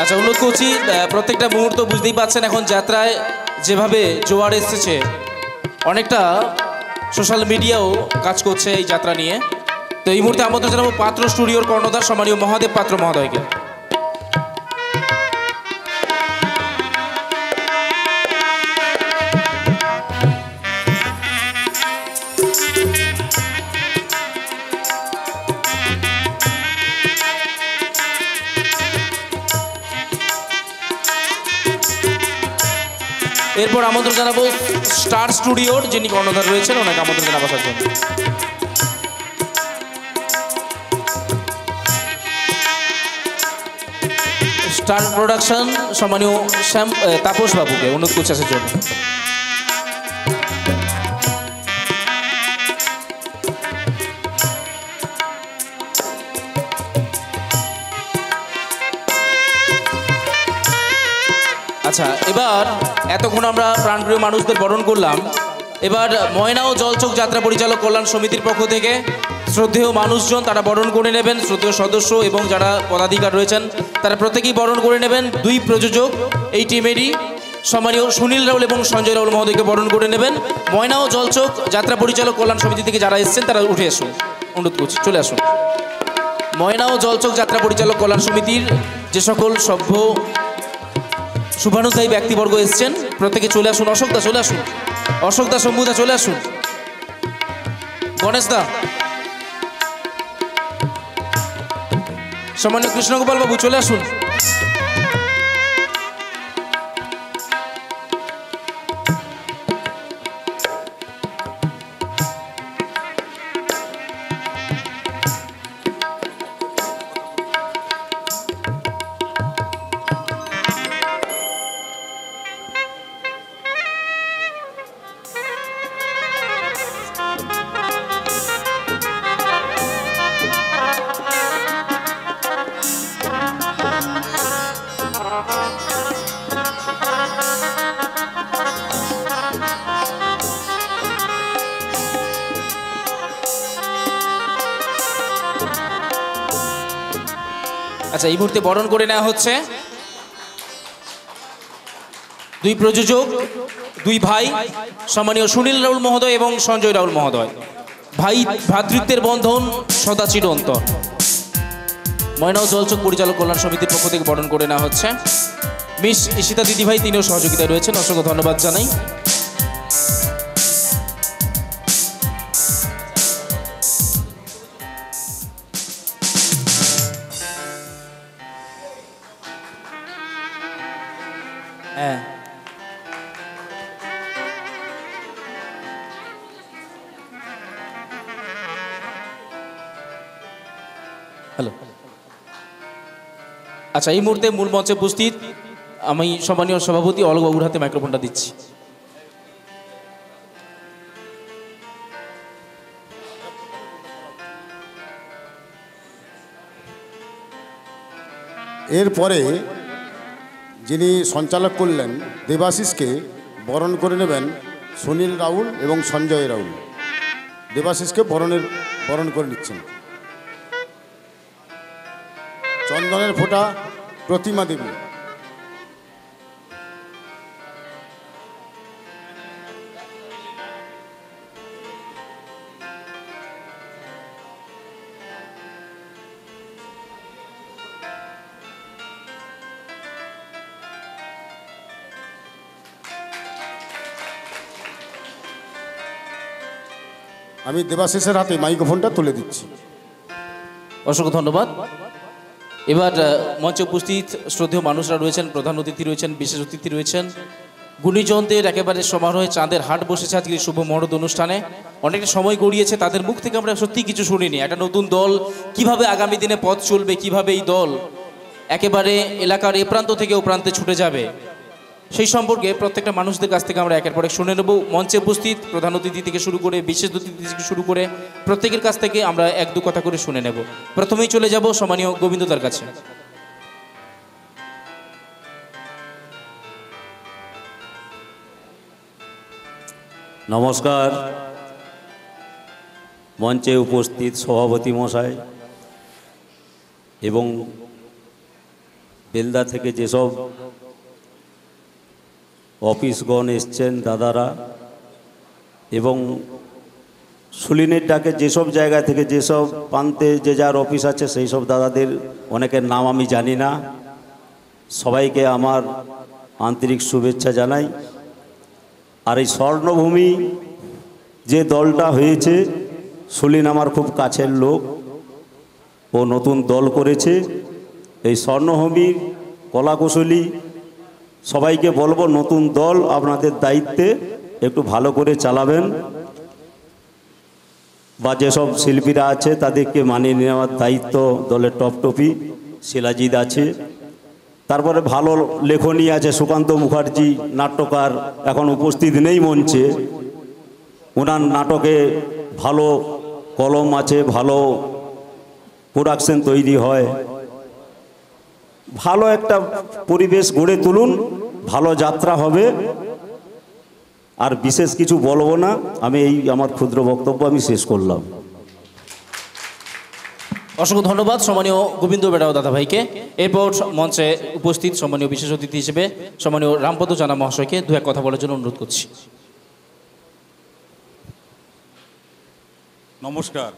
আচ্ছা, অনুরোধ করছি প্রত্যেকটা মুহূর্ত বুঝতেই পাচ্ছেন এখন যাত্রায় যেভাবে জোয়ার এসেছে, অনেকটা সোশ্যাল মিডিয়াও কাজ করছে এই যাত্রা নিয়ে। তো এই মুহূর্তে আমন্ত্রণ জানাবো পাত্র স্টুডিওর কর্ণধার সম্মানীয় মহাদেব পাত্র মহোদয়কে। এরপর আমন্ত্রণ জানাবো স্টার স্টুডিওর যিনি কর্ণধার রয়েছেন, ওনাকে আমন্ত্রণ জানাবো আসার জন্য। স্টার প্রোডাকশন সম্মানীয় তাপস বাবুকে অনুরোধ করছে আসার জন্য। আচ্ছা, এবার এতক্ষণ আমরা প্রাণপ্রিয় মানুষদের বরণ করলাম। এবার ময়না ও জলচোখ যাত্রা পরিচালক কল্যাণ সমিতির পক্ষ থেকে শ্রদ্ধেয় মানুষজন তারা বরণ করে নেবেন। শ্রদ্ধেয় সদস্য এবং যারা পদাধিকার রয়েছেন তারা প্রত্যেকেই বরণ করে নেবেন। দুই প্রযোজক এই টিমেরই সম্মানীয় সুনীল রাউল এবং সঞ্জয় রাউল মহোদয়কে বরণ করে নেবেন। ময়না ও জলচোখ যাত্রা পরিচালক কল্যাণ সমিতি থেকে যারা এসেছেন তারা উঠে আসুন, অনুরোধ করছি, চলে আসুন। ময়না ও জলচোখ যাত্রা পরিচালক কল্যাণ সমিতির যে সকল সভ্য শুভানুধ্যায়ী ব্যক্তিবর্গ এসছেন প্রত্যেকে চলে আসুন। অশোক দা চলে আসুন, অশোক দা, শম্ভুদা চলে আসুন, গণেশ দা, সম্মানীয় কৃষ্ণগোপাল বাবু চলে আসুন। আচ্ছা, এই মুহূর্তে বরণ করে নেওয়া হচ্ছে দুই প্রযোজক, দুই ভাই, সম্মানীয় সুনীল রাউল মহোদয় এবং সঞ্জয় রাউল মহোদয়। ভাই ভ্রাতৃত্বের বন্ধন সদা চিরন্তন। ময়না ও জলচক পরিচালক কল্যাণ সমিতির পক্ষ থেকে বরণ করে নেওয়া হচ্ছে। মিস ঈশিতা দিদিভাই, তিনিও সহযোগিতায় রয়েছেন, অসংখ্য ধন্যবাদ জানাই। হ্যাঁ, হ্যালো। আচ্ছা, এই মুহূর্তে মূল মঞ্চে উপস্থিত আমি সম্মানীয় সভাপতি অলক বাবুর হাতে মাইক্রোফোনটা দিচ্ছি। এরপরে যিনি সঞ্চালক করলেন দেবাশিসকে বরণ করে নেবেন সুনীল রাউল এবং সঞ্জয় রাউল। দেবাশিসকে বরণ করে নিচ্ছেন। চন্দনের ফোঁটা প্রতিমা দেবী। আমি দেবাশিসের হাতে মাইক্রোফোনটা তুলে দিচ্ছি। অসংখ্য ধন্যবাদ। এবার মঞ্চে উপস্থিত শ্রদ্ধেয় মানুষরা রয়েছেন, প্রধান অতিথি রয়েছেন, বিশেষ অতিথি রয়েছেন, গুণীজনদের একেবারে সমারোহে চাঁদের হাট বসেছে আজকে শুভ মহরত অনুষ্ঠানে। অনেকটা সময় গড়িয়েছে, তাদের মুখ থেকে আমরা সত্যি কিছু শুনিনি। একটা নতুন দল কিভাবে আগামী দিনে পথ চলবে, কিভাবে এই দল একেবারে এলাকার এ প্রান্ত থেকে ও প্রান্তে ছুটে যাবে, সেই সম্পর্কে প্রত্যেকটা মানুষদের কাছ থেকে আমরা একের পর এক শুনে নেব। মঞ্চে উপস্থিত প্রধান অতিথি থেকে শুরু করে বিশেষ অতিথি থেকে শুরু করে প্রত্যেকের কাছ থেকে আমরা এক দু কথা করে শুনে নেব। প্রথমেই চলে যাব সম্মানীয় গোবিন্দদার কাছে। নমস্কার। মঞ্চে উপস্থিত সভাপতি মশাই এবং বেলদা থেকে যেসব অফিসগণ এসছেন দাদারা, এবং সুলিনের ডাকে যেসব জায়গা থেকে যেসব প্রান্তে যে যার অফিস আছে সেই সব দাদাদের অনেকের নাম আমি জানি না, সবাইকে আমার আন্তরিক শুভেচ্ছা জানাই। আর এই স্বর্ণভূমি যে দলটা হয়েছে, সুলিন আমার খুব কাছের লোক, ও নতুন দল করেছে। এই স্বর্ণভূমির কলাকুশলী সবাইকে বলবো, নতুন দল আপনাদের দায়িত্বে একটু ভালো করে চালাবেন, বা যেসব শিল্পীরা আছে তাদেরকে মানিয়ে নেওয়ার দায়িত্ব দলের টপটপি শিলাজিৎ আছে। তারপরে ভালো লেখনী আছে, সুকান্ত মুখার্জি নাট্যকার এখন উপস্থিত নেই মঞ্চে, ওনার নাটকে ভালো কলম আছে, ভালো প্রোডাকশন তৈরি হয়। ভালো একটা পরিবেশ গড়ে তুলুন, ভালো যাত্রা হবে। আর বিশেষ কিছু বলবো না, আমি এই আমার ক্ষুদ্র বক্তব্য আমি শেষ করলাম। অসংখ্য ধন্যবাদ সম্মানীয় গোবিন্দ বেড়াও দাদা ভাইকে। এরপর মঞ্চে উপস্থিত সম্মানীয় বিশেষ অতিথি হিসেবে সম্মানীয় রামপদ জানা মহাশয়কে দু এক কথা বলার জন্য অনুরোধ করছি। নমস্কার।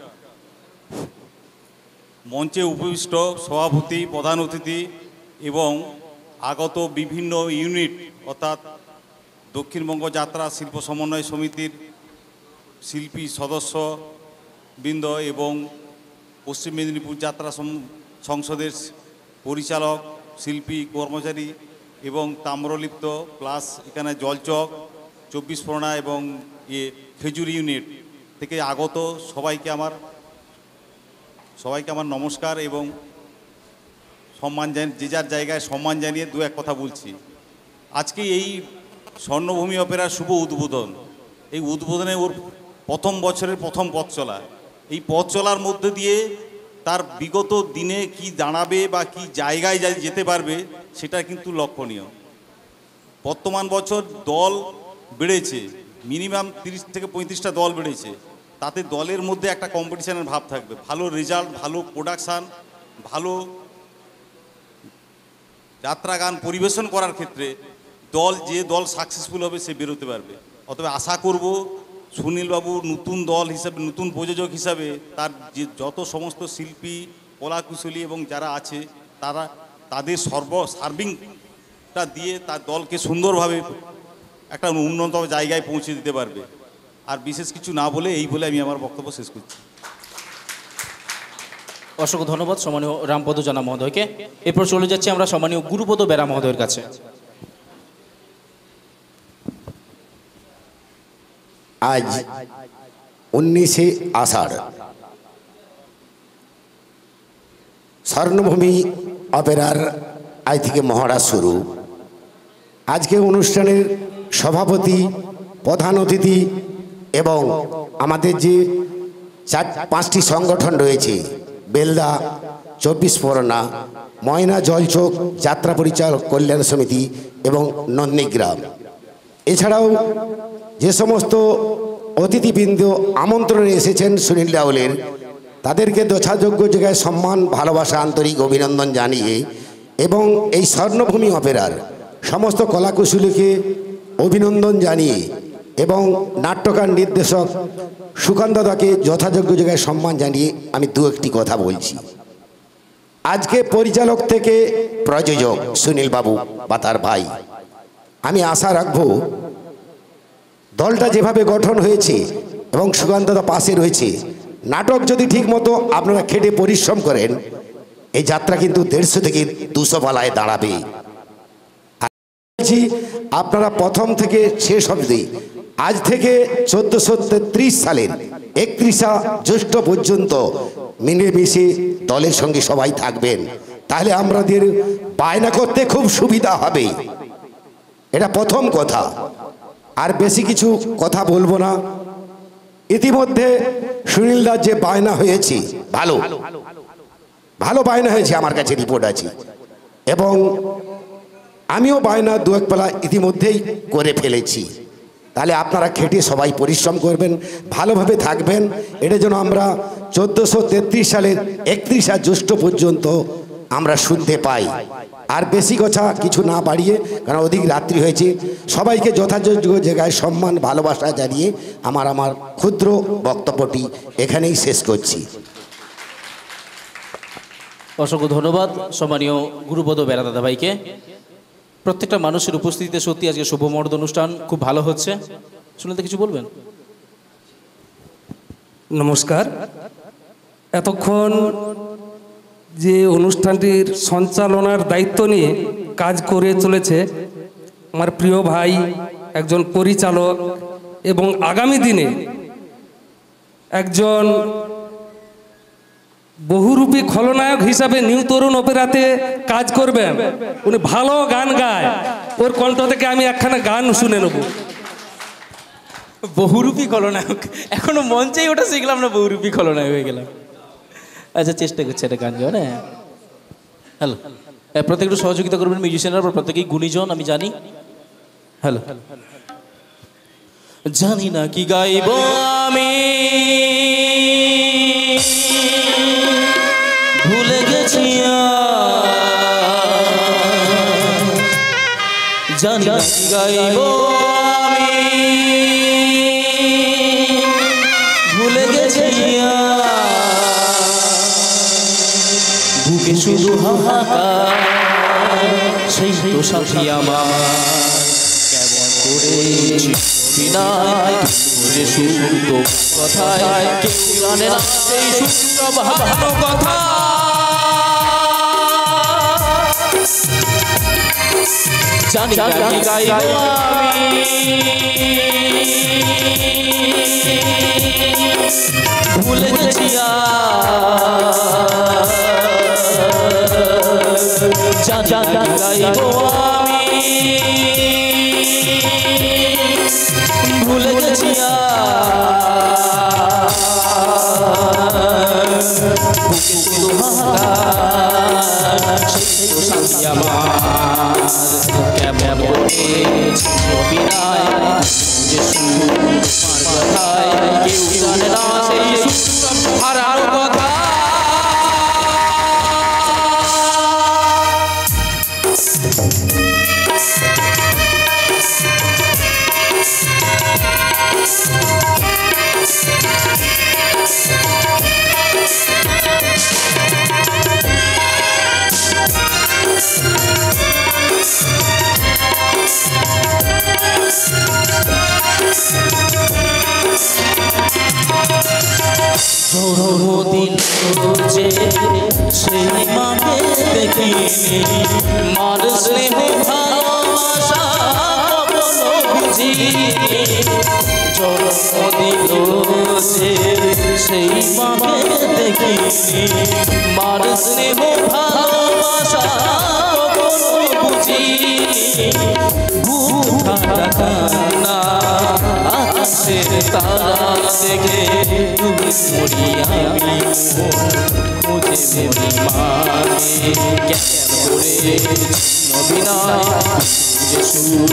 মঞ্চে উপবিষ্ট সভাপতি, প্রধান অতিথি এবং আগত বিভিন্ন ইউনিট অর্থাৎ দক্ষিণবঙ্গ যাত্রা শিল্প সমন্বয় সমিতির শিল্পী সদস্যবৃন্দ এবং পশ্চিম মেদিনীপুর যাত্রা সংসদের পরিচালক, শিল্পী, কর্মচারী এবং তাম্রলিপ্ত প্লাস এখানে জলচক 24 পরগনা এবং খেজুর ইউনিট থেকে আগত সবাইকে আমার নমস্কার এবং সম্মান জানিয়ে, যে যার জায়গায় সম্মান জানিয়ে দু এক কথা বলছি। আজকে এই স্বর্ণভূমি অপেরার শুভ উদ্বোধন। এই উদ্বোধনে ওর প্রথম বছরের প্রথম পথ চলা। এই পথ চলার মধ্যে দিয়ে তার বিগত দিনে কি দাঁড়াবে বা কি জায়গায় যেতে পারবে সেটা কিন্তু লক্ষণীয়। বর্তমান বছর দল বেড়েছে, মিনিমাম 30 থেকে 35টা দল বেড়েছে। তাতে দলের মধ্যে একটা কম্পিটিশনের ভাব থাকবে, ভালো রেজাল্ট, ভালো প্রোডাকশান, ভালো যাত্রা গান পরিবেশন করার ক্ষেত্রে যে দল সাকসেসফুল হবে সে বেরোতে পারবে। অতএব আশা করব সুনীলবাবু নতুন দল হিসাবে, নতুন প্রযোজক হিসাবে তার যে যত সমস্ত শিল্পী, কলাকুশলী এবং যারা আছে তাদের সার্ভিংটা দিয়ে তার দলকে সুন্দরভাবে একটা উন্নত জায়গায় পৌঁছে দিতে পারবে। আর বিশেষ কিছু না বলে এই বলে আমি আমার বক্তব্য শেষ করছি। অসংখ্য ধন্যবাদ সম্মানীয় রামপদ জানা মহোদয়কে। এরপর চলে যাচ্ছি আমরা সম্মানীয় গুরুপদ বেরা মহোদয়ের কাছে। আজ 19শে আষাঢ়, স্বর্ণভূমি অপেরার আজ থেকে মহড়া শুরু। আজকে অনুষ্ঠানের সভাপতি, প্রধান অতিথি এবং আমাদের যে 4-5টি সংগঠন রয়েছে, বেলদা, 24 পরগনা, ময়না জলচোক যাত্রা পরিচালক কল্যাণ সমিতি এবং নন্দীগ্রাম, এছাড়াও যে সমস্ত অতিথিবৃন্দ আমন্ত্রণে এসেছেন সুনীল রাউলের, তাদেরকে যথাযোগ্য জায়গায় সম্মান, ভালোবাসা, আন্তরিক অভিনন্দন জানিয়ে এবং এই স্বর্ণভূমি অপেরার সমস্ত কলাকুশলীকে অভিনন্দন জানিয়ে এবং নাট্যকার নির্দেশক সুকান্ত দাকে যথাযোগ্য জায়গায় সম্মান জানিয়ে আমি দু একটি কথা বলছি। আজকে পরিচালক থেকে প্রযোজক সুনীলবাবু বা তার ভাই, আমি আশা রাখব দলটা যেভাবে গঠন হয়েছে এবং সুকান্তদা পাশে রয়েছে, নাটক যদি ঠিকমতো আপনারা খেটে পরিশ্রম করেন, এই যাত্রা কিন্তু 150 থেকে 200 পালায় দাঁড়াবে। আপনারা প্রথম থেকে শেষ অবধি আজ থেকে 1433 সালের 31শে জ্যৈষ্ঠ পর্যন্ত মিলেমিশে দলের সঙ্গে সবাই থাকবেন, তাহলে আমাদের বায়না করতে খুব সুবিধা হবে। এটা প্রথম কথা। আর বেশি কিছু কথা বলবো না। ইতিমধ্যে সুনীলদার যে বায়না হয়েছে, ভালো ভালো বায়না হয়েছে, আমার কাছে রিপোর্ট আছে, এবং আমিও বায়না 2-1 পালা ইতিমধ্যেই করে ফেলেছি। তাহলে আপনারা খেটে সবাই পরিশ্রম করবেন, ভালোভাবে থাকবেন। এটা যেন আমরা 1433 সালের 31শে জ্যৈষ্ঠ পর্যন্ত আমরা শুনতে পাই। আর বেশি কথা কিছু না বাড়িয়ে, কারণ অধিক রাত্রি হয়েছে, সবাইকে যথাযোগ্য জায়গায় সম্মান, ভালোবাসা জানিয়ে আমার ক্ষুদ্র বক্তব্যটি এখানেই শেষ করছি। অসংখ্য ধন্যবাদ সম্মানীয় গুরুপদ বেরা দাদা ভাইকে। প্রত্যেকটা মানুষের উপস্থিতিতে সত্যি আজকে শুভমর্দ অনুষ্ঠান খুব ভালো হচ্ছে। শুনতে কিছু বলবেন? নমস্কার। এতক্ষণ যে অনুষ্ঠানটির সঞ্চালনার দায়িত্ব নিয়ে কাজ করে চলেছে আমার প্রিয় ভাই, একজন পরিচালক এবং আগামী দিনে একজন বহুরূপী খলনায়ক হিসাবে নিউ তরুণ অপেরাতে কাজ করবেন। উনি ভালো গান গায়, ওর কণ্ঠ থেকে আমি একখানা গান শুনে নেব। বহুরূপী খলনায়ক, এখনো মঞ্চেই ওটা শিখলাম না, বহুরূপী খলনায়ক হয়ে গেলাম। আচ্ছা, চেষ্টা করছি একটা গান গাওয়ার। হ্যাঁ, হ্যালো, প্রত্যেক একটু সহযোগিতা করবেন মিউজিশিয়ানরা, প্রত্যেকেই গুণীজন আমি জানি। হ্যালো, জানি না কি গাইব আমি, ভুলে গেছি, জানি না কি গাইব আমি, ভুলে গেছি, বুকে শুধু হাহাকার, সেই তো সাথী আমার, কেমন করে বিনায় যে শুনতো কথায়, কেউ জানে না সেই শুনতো ভালো কথা। জানি না কি গাইব আমি, ভুলে গেছি, জানি না কি গাইব আমি, ভুলে গেছি, বুকে শুধু হাহাকার, সেই তো সাথী আমার, কেমন বিনায় যে সুর কথায়, কেউ জানে না সেই সুর হারার কথা। জন্মদিন যে সেই মাকে দেখিনি, মার স্নেহ ভালোবাসা কখনো বুঝিনি। জন্মদিন যে সেই মাকে দেখিনি, মার স্নেহ ভালোবাসা কখনো বুঝিনি। বুখারা কান্না আকাশের তারা দেখে তুমি মরি আমি খুঁজে মরি মাকে। কেমন করে অভিনয় যে সুর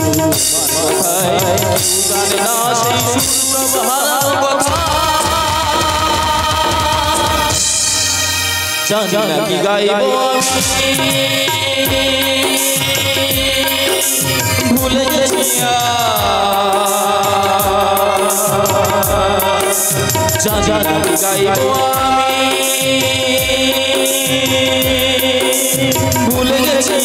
কথায় জানে না সেই সুর হারার কথা। জানি না কি গাইব ভুলে গেছি জানি কি গাইব আমি ভুলে গেছি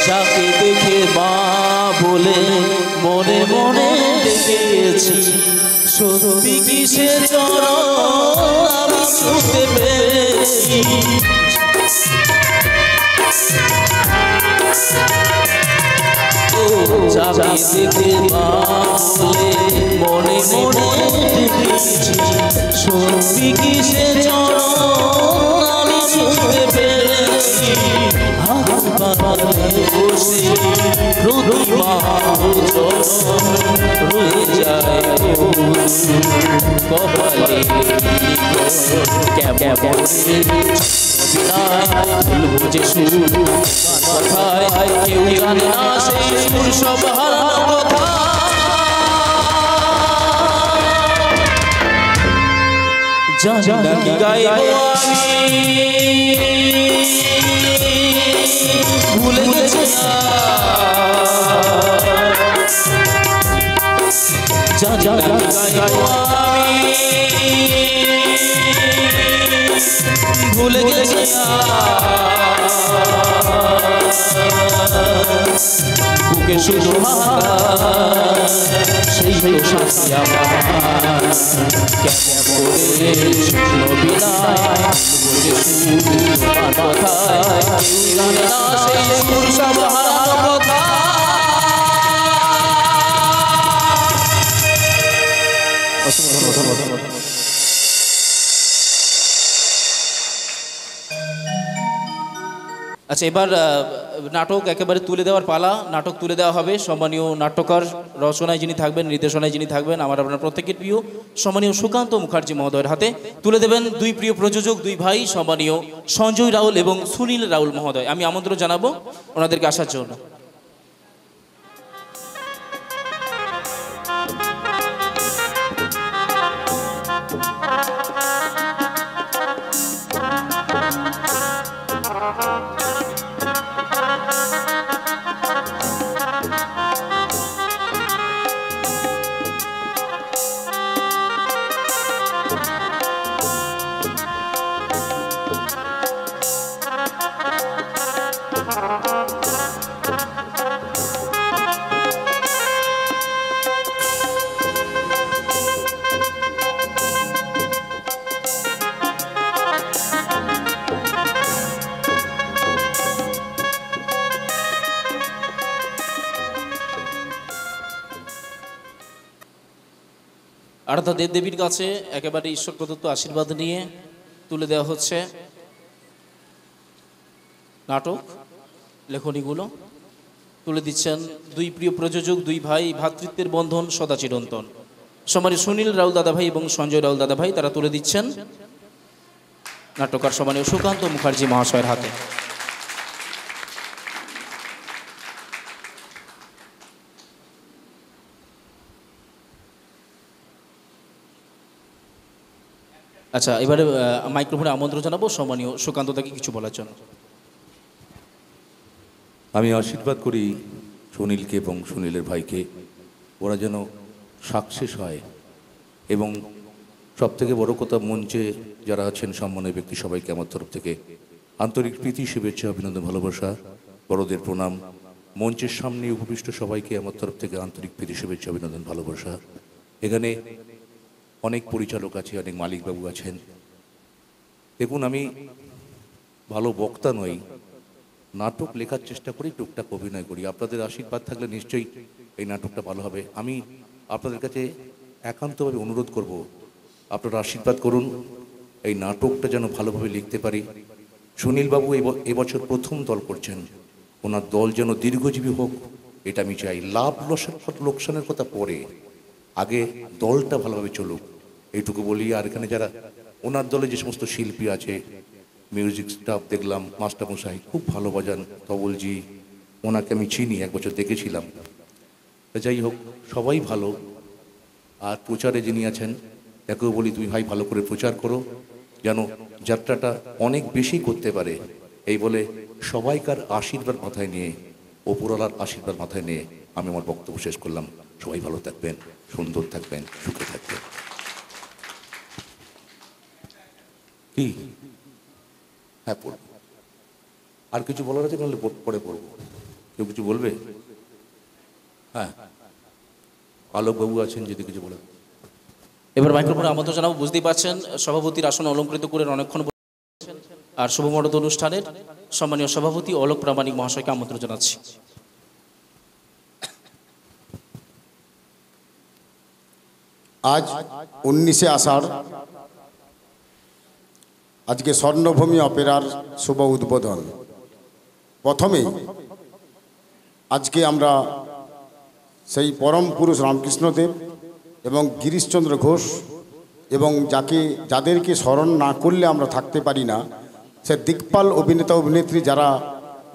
যাকে দেখে মা বলে মনে মনে ডেকেছি, সত্যি কি সে চরণ আমি ছুঁতে পেরেছি। যাকে দেখে মা বলে মনে মনে ডেকেছি, সত্যি কি সে চরণ আমি ছুঁতে পেরেছি। হাত বাঁধে বসে প্রতিমা রয়ে যায় কপালে কেমন যে সুর কথায় কেউ জানে না সেই সুর সব হারানো কথা। জানি না কি গাইব আমি ভুলে গেছি জানি না কি গাইব আমি ভুলে গেছি। বুকে শুধু সেই তো শাস্তি আমার কেমন করে শুকনো বিনায় কথায় জানে না সেই সুর সব হারানো কথা। আচ্ছা, এবার নাটক একেবারে তুলে দেওয়ার পালা। নাটক তুলে দেওয়া হবে সম্মানীয় নাট্যকার, রচনায় যিনি থাকবেন, নির্দেশনায় যিনি থাকবেন, আমার আপনার প্রত্যেকের প্রিয় সম্মানীয় সুকান্ত মুখার্জি মহোদয়ের হাতে তুলে দেবেন দুই প্রিয় প্রযোজক, দুই ভাই সম্মানীয় সঞ্জয় রাউল এবং সুনীল রাউল মহোদয়। আমি আমন্ত্রণ জানাবো ওনাদেরকে আসার জন্য। আরাধ্যা দেবদেবীর কাছে একেবারে ঈশ্বর প্রদত্ত আশীর্বাদ নিয়ে তুলে দেওয়া হচ্ছে নাটক লেখনীগুলো। তুলে দিচ্ছেন দুই প্রিয় প্রযোজক, দুই ভাই, ভ্রাতৃত্বের বন্ধন সদা চিরন্তন। সম্মানীয় সুনীল রাউল দাদাভাই এবং সঞ্জয় রাউল দাদাভাই তারা তুলে দিচ্ছেন নাট্যকার সম্মানীয় সুকান্ত মুখার্জি মহাশয়ের হাতে। আচ্ছা, এবারে মাইক্রোফোনে আমন্ত্রণ জানাবো সম্মানীয় সুকান্ত দাকে কিছু বলার জন্য। আমি আশীর্বাদ করি সুনীলকে এবং সুনীলের ভাইকে, ওরা যেন সাকসেস হয় এবং সবথেকে বড় কথা মঞ্চে যারা আছেন সম্মানীয় ব্যক্তি সবাইকে আমার তরফ থেকে আন্তরিক প্রীতি, শুভেচ্ছা, অভিনন্দন, ভালোবাসা, বড়দের প্রণাম। মঞ্চের সামনে উপবিষ্ট সবাইকে আমার তরফ থেকে আন্তরিক প্রীতি, শুভেচ্ছা, অভিনন্দন, ভালোবাসা। এখানে অনেক পরিচালক আছে, অনেক মালিকবাবু আছেন। দেখুন, আমি ভালো বক্তা নই, নাটক লেখার চেষ্টা করি, টুকটাক অভিনয় করি। আপনাদের আশীর্বাদ থাকলে নিশ্চয়ই এই নাটকটা ভালো হবে। আমি আপনাদের কাছে একান্তভাবে অনুরোধ করব, আপনারা আশীর্বাদ করুন এই নাটকটা যেন ভালোভাবে লিখতে পারি। সুনীলবাবু এবছর প্রথম দল করছেন, ওনার দল যেন দীর্ঘজীবী হোক এটা আমি চাই। লাভ লোকসানের কথা পরে, আগে দলটা ভালোভাবে চলুক এইটুকু বলি। আর এখানে যারা ওনার দলে যে সমস্ত শিল্পী আছে, মিউজিক স্টাফ দেখলাম, মাস্টারমশাই খুব ভালো বাজান, তবলজি, ওনাকে আমি চিনি, এক বছর দেখেছিলাম। যাই হোক, সবাই ভালো। আর প্রচারে যিনি আছেন তাকেও বলি, তুমি ভাই ভালো করে প্রচার করো, যেন যাত্রাটা অনেক বেশি করতে পারে। এই বলে সবাইকার আশীর্বাদ মাথায় নিয়ে, ওপরওয়ালার আশীর্বাদ মাথায় নিয়ে আমি আমার বক্তব্য শেষ করলাম। সবাই ভালো থাকবেন, সুন্দর থাকবেন, সুখে থাকবেন। কি হ্যাঁ, পড়ব। আর কিছু বলার আছে নাহলে পরে পড়বো। কেউ কিছু বলবে? হ্যাঁ, আলোকবাবু আছেন, যদি কিছু বলেন। এবার মাইক্রোফোনে আমন্ত্রণ জানাবো। বুঝতেই পারছেন সভাপতির আসন অলঙ্কৃত করে অনেকক্ষণ, আর শুভমণ্ডল অনুষ্ঠানের সম্মানীয় সভাপতি অলোক প্রামাণিক মহাশয়কে আমন্ত্রণ জানাচ্ছি। আজ 19শে আষাঢ়, আজকে স্বর্ণভূমি অপেরার শুভ উদ্বোধন। প্রথমেই আজকে আমরা সেই পরম পুরুষ রামকৃষ্ণদেব এবং গিরিশচন্দ্র ঘোষ এবং যাদেরকে স্মরণ না করলে আমরা থাকতে পারি না, সে দিকপাল অভিনেতা অভিনেত্রী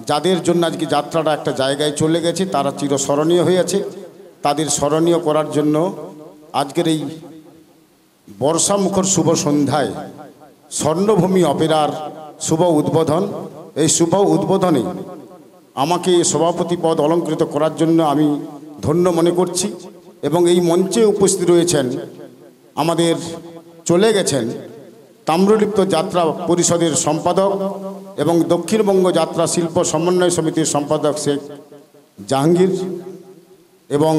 যাদের জন্য আজকে যাত্রাটা একটা জায়গায় চলে গেছে, তারা চিরস্মরণীয় হয়ে আছে। তাদের স্মরণীয় করার জন্য আজকের এই বর্ষামুখর শুভ সন্ধ্যায় স্বর্ণভূমি অপেরার শুভ উদ্বোধন। এই শুভ উদ্বোধনে আমাকে সভাপতি পদ অলঙ্কৃত করার জন্য আমি ধন্য মনে করছি। এবং এই মঞ্চে উপস্থিত রয়েছেন আমাদের চলে গেছেন তাম্রলিপ্ত যাত্রা পরিষদের সম্পাদক এবং দক্ষিণবঙ্গ যাত্রা শিল্প সমন্বয় সমিতির সম্পাদক শেখ জাহাঙ্গীর, এবং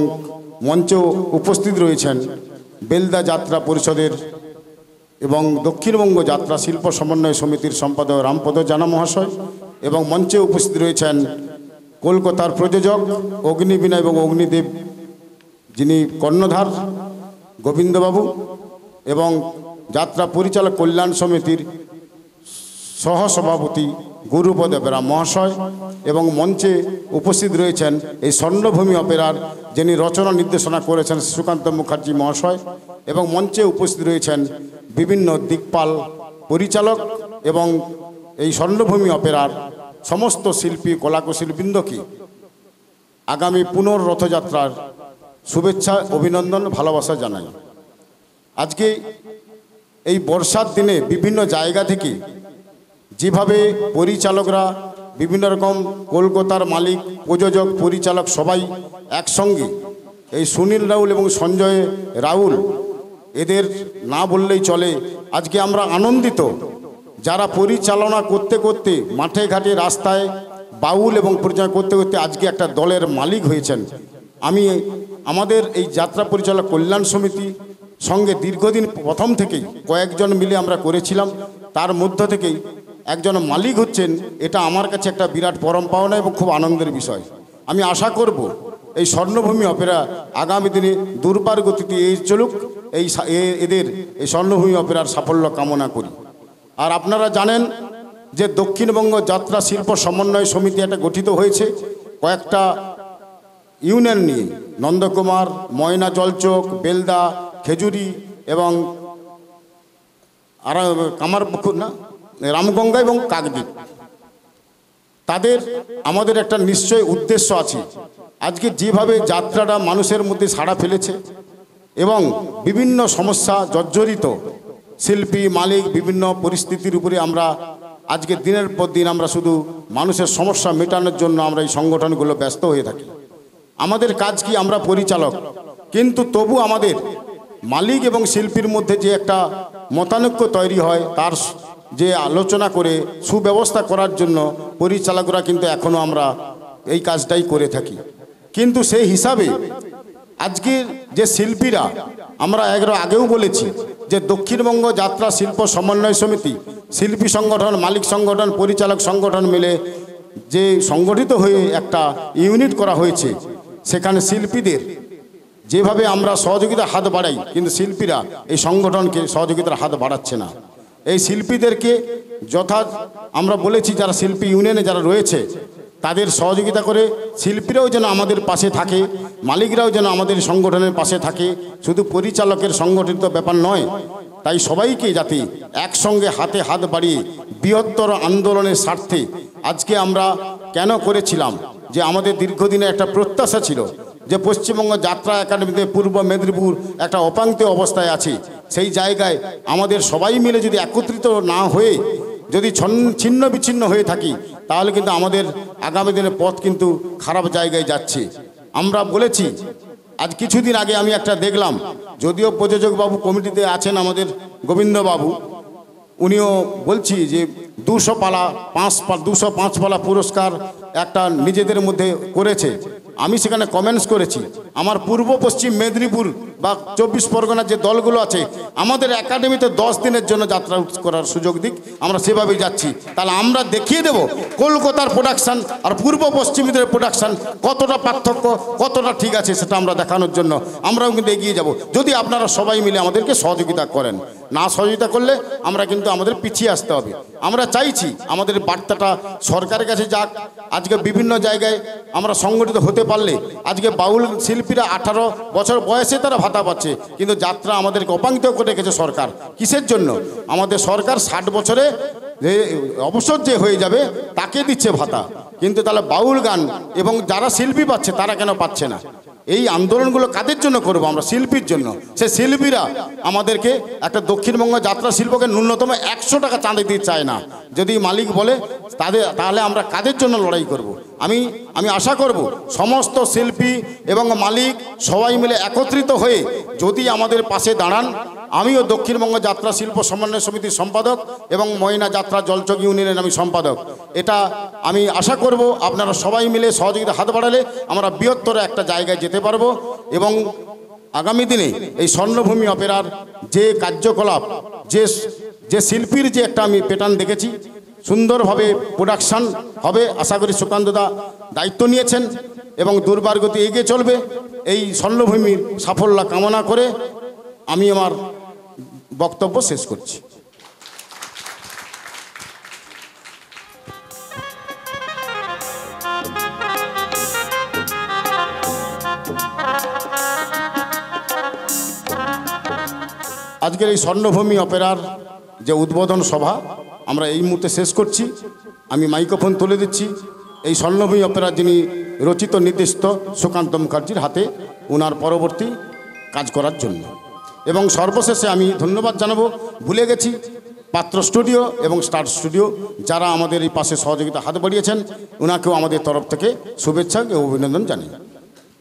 মঞ্চেও উপস্থিত রয়েছেন বেলদা যাত্রা পরিষদের এবং দক্ষিণবঙ্গ যাত্রা শিল্প সমন্বয় সমিতির সম্পাদক রামপদ জানা মহাশয়, এবং মঞ্চে উপস্থিত রয়েছেন কলকাতার প্রযোজক অগ্নিবীণা এবং অগ্নিদেব যিনি কর্ণধার গোবিন্দবাবু, এবং যাত্রা পরিচালক কল্যাণ সমিতির সহসভাপতি গুরুপদ বেরা মহাশয়, এবং মঞ্চে উপস্থিত রয়েছেন এই স্বর্ণভূমি অপেরার যিনি রচনা নির্দেশনা করেছেন সুকান্ত মুখার্জি মহাশয়, এবং মঞ্চে উপস্থিত রয়েছেন বিভিন্ন দিকপাল পরিচালক এবং এই স্বর্ণভূমি অপেরার সমস্ত শিল্পী কলাকুশলীবৃন্দকে আগামী পুনর্রথযাত্রার শুভেচ্ছা, অভিনন্দন, ভালোবাসা জানাই। আজকে এই বর্ষার দিনে বিভিন্ন জায়গা থেকে যেভাবে পরিচালকরা বিভিন্ন রকম, কলকাতার মালিক, প্রযোজক, পরিচালক সবাই একসঙ্গে, এই সুনীল রাউল এবং সঞ্জয় রাউল, এদের না বললেই চলে। আজকে আমরা আনন্দিত, যারা পরিচালনা করতে করতে মাঠে ঘাটে রাস্তায় বাউল এবং পরিচালনা করতে করতে আজকে একটা দলের মালিক হয়েছেন। আমি আমাদের এই যাত্রা পরিচালক কল্যাণ সমিতি সঙ্গে দীর্ঘদিন প্রথম থেকেই কয়েকজন মিলে আমরা করেছিলাম, তার মধ্য থেকেই একজন মালিক হচ্ছেন, এটা আমার কাছে একটা বিরাট পরম পাওনা এবং খুব আনন্দের বিষয়। আমি আশা করব এই স্বর্ণভূমি অপেরা আগামী দিনে দুর্বার গতিতে এই চলুক, এদের এই স্বর্ণভূমি অপেরার সাফল্য কামনা করি। আর আপনারা জানেন যে দক্ষিণবঙ্গ যাত্রা শিল্প সমন্বয় সমিতি একটা গঠিত হয়েছে কয়েকটা ইউনিয়ন নিয়ে, নন্দকুমার, ময়না জলচোক, বেলদা, খেজুরি এবং কামারপুকুর না রামগঙ্গা এবং কাকদ্বীপ, তাদের আমাদের একটা নিশ্চয় উদ্দেশ্য আছে। আজকে যেভাবে যাত্রাটা মানুষের মধ্যে সাড়া ফেলেছে এবং বিভিন্ন সমস্যা জর্জরিত শিল্পী মালিক বিভিন্ন পরিস্থিতির উপরে আমরা আজকে দিনের পর দিন আমরা শুধু মানুষের সমস্যা মেটানোর জন্য আমরা এই সংগঠনগুলো ব্যস্ত হয়ে থাকি। আমাদের কাজ কি, আমরা পরিচালক, কিন্তু তবু আমাদের মালিক এবং শিল্পীর মধ্যে যে একটা মতানৈক্য তৈরি হয় তার যে আলোচনা করে সুব্যবস্থা করার জন্য পরিচালকরা কিন্তু এখনও আমরা এই কাজটাই করে থাকি। কিন্তু সেই হিসাবে আজকের যে শিল্পীরা, আমরা আগেও বলেছি যে দক্ষিণবঙ্গ যাত্রা শিল্প সমন্বয় সমিতি, শিল্পী সংগঠন, মালিক সংগঠন, পরিচালক সংগঠন মিলে যে সংগঠিত হয়ে একটা ইউনিট করা হয়েছে, সেখানে শিল্পীদের যেভাবে আমরা সহযোগিতার হাত বাড়াই, কিন্তু শিল্পীরা এই সংগঠনকে সহযোগিতার হাত বাড়াচ্ছে না। এই শিল্পীদেরকে আমরা বলেছি যারা শিল্পী ইউনিয়নে যারা রয়েছে তাদের সহযোগিতা করে শিল্পীরাও যেন আমাদের পাশে থাকে, মালিকরাও যেন আমাদের সংগঠনের পাশে থাকে, শুধু পরিচালকের সংগঠিত ব্যাপার নয়। তাই সবাইকে যাতে একসঙ্গে হাতে হাত বাড়িয়ে বৃহত্তর আন্দোলনের স্বার্থে আজকে আমরা কেন করেছিলাম, যে আমাদের দীর্ঘদিনের একটা প্রত্যাশা ছিল যে পশ্চিমবঙ্গ যাত্রা একাডেমিতে পূর্ব মেদিনীপুর একটা অপাঙ্ক্ত অবস্থায় আছে, সেই জায়গায় আমাদের সবাই মিলে যদি একত্রিত না হয়ে যদি ছিন্ন বিচ্ছিন্ন হয়ে থাকি, তাহলে কিন্তু আমাদের আগামী দিনের পথ কিন্তু খারাপ জায়গায় যাচ্ছে। আমরা বলেছি, আজ কিছুদিন আগে আমি একটা দেখলাম, যদিও প্রযোজক বাবু কমিটিতে আছেন আমাদের গোবিন্দবাবু, উনিও বলছি যে 205 পালা পুরস্কার একটা নিজেদের মধ্যে করেছে। আমি সেখানে কমেন্টস করেছি, আমার পূর্ব পশ্চিম মেদিনীপুর বা 24 পরগনার যে দলগুলো আছে, আমাদের একাডেমিতে 10 দিনের জন্য যাত্রা করার সুযোগ দিক, আমরা সেভাবেই যাচ্ছি। তাহলে আমরা দেখিয়ে দেব কলকাতার প্রোডাকশান আর পূর্ব পশ্চিমীদের প্রোডাকশান কতটা পার্থক্য, কতটা ঠিক আছে, সেটা আমরা দেখানোর জন্য আমরাও কিন্তু এগিয়ে যাব, যদি আপনারা সবাই মিলে আমাদেরকে সহযোগিতা করেন। না সহযোগিতা করলে আমরা কিন্তু আমাদের পিছিয়ে আসতে হবে। আমরা চাইছি আমাদের বার্তাটা সরকারের কাছে যাক। আজকে বিভিন্ন জায়গায় আমরা সংগঠিত হতে পারলে আজকে বাউল শিল্পীরা 18 বছর বয়সে তারা ভাতা পাচ্ছে, কিন্তু যাত্রা আমাদেরকে অপাঙ্ক্ত করে রেখেছে সরকার। কিসের জন্য? আমাদের সরকার 60 বছরে অবসর যে হয়ে যাবে তাকে দিচ্ছে ভাতা, কিন্তু তাহলে বাউল গান এবং যারা শিল্পী পাচ্ছে তারা কেন পাচ্ছে না? এই আন্দোলনগুলো কাদের জন্য করব? আমরা শিল্পীর জন্য। সে শিল্পীরা আমাদেরকে একটা দক্ষিণবঙ্গ যাত্রা শিল্পকে ন্যূনতম 100 টাকা চাঁদা দিতে চায় না। যদি মালিক বলে তাহলে আমরা কাদের জন্য লড়াই করব? আমি আশা করব সমস্ত শিল্পী এবং মালিক সবাই মিলে একত্রিত হয়ে যদি আমাদের পাশে দাঁড়ান। আমিও দক্ষিণবঙ্গ যাত্রা শিল্প সমন্বয় সমিতির সম্পাদক এবং ময়না যাত্রা জলচক ইউনিয়নের আমি সম্পাদক। এটা আমি আশা করব আপনারা সবাই মিলে সহযোগিতা হাত বাড়ালে আমরা বৃহত্তর একটা জায়গায় যেতে পারবো এবং আগামী দিনে এই স্বর্ণভূমি অপেরার যে কার্যকলাপ, যে শিল্পীর যে একটা আমি প্যাটার্ন দেখেছি, সুন্দরভাবে প্রোডাকশান হবে। আশা করি সুকান্তদা দায়িত্ব নিয়েছেন এবং দুর্বার গতি এগিয়ে চলবে। এই স্বর্ণভূমির সাফল্য কামনা করে আমি আমার বক্তব্য শেষ করছি। আজকের এই স্বর্ণভূমি অপেরার যে উদ্বোধন সভা আমরা এই মুহূর্তে শেষ করছি। আমি মাইক্রোফোন তুলে দিচ্ছি এই স্বর্ণভূমি অপেরা যিনি রচিত নির্দেশিত সুকান্ত মুখার্জির হাতে ওনার পরবর্তী কাজ করার জন্য। এবং সর্বশেষে আমি ধন্যবাদ জানাবো, ভুলে গেছি, পাত্র স্টুডিও এবং স্টার স্টুডিও যারা আমাদের এই পাশে সহযোগিতা হাত বাড়িয়েছেন, ওনাকেও আমাদের তরফ থেকে শুভেচ্ছা ও অভিনন্দন জানাই।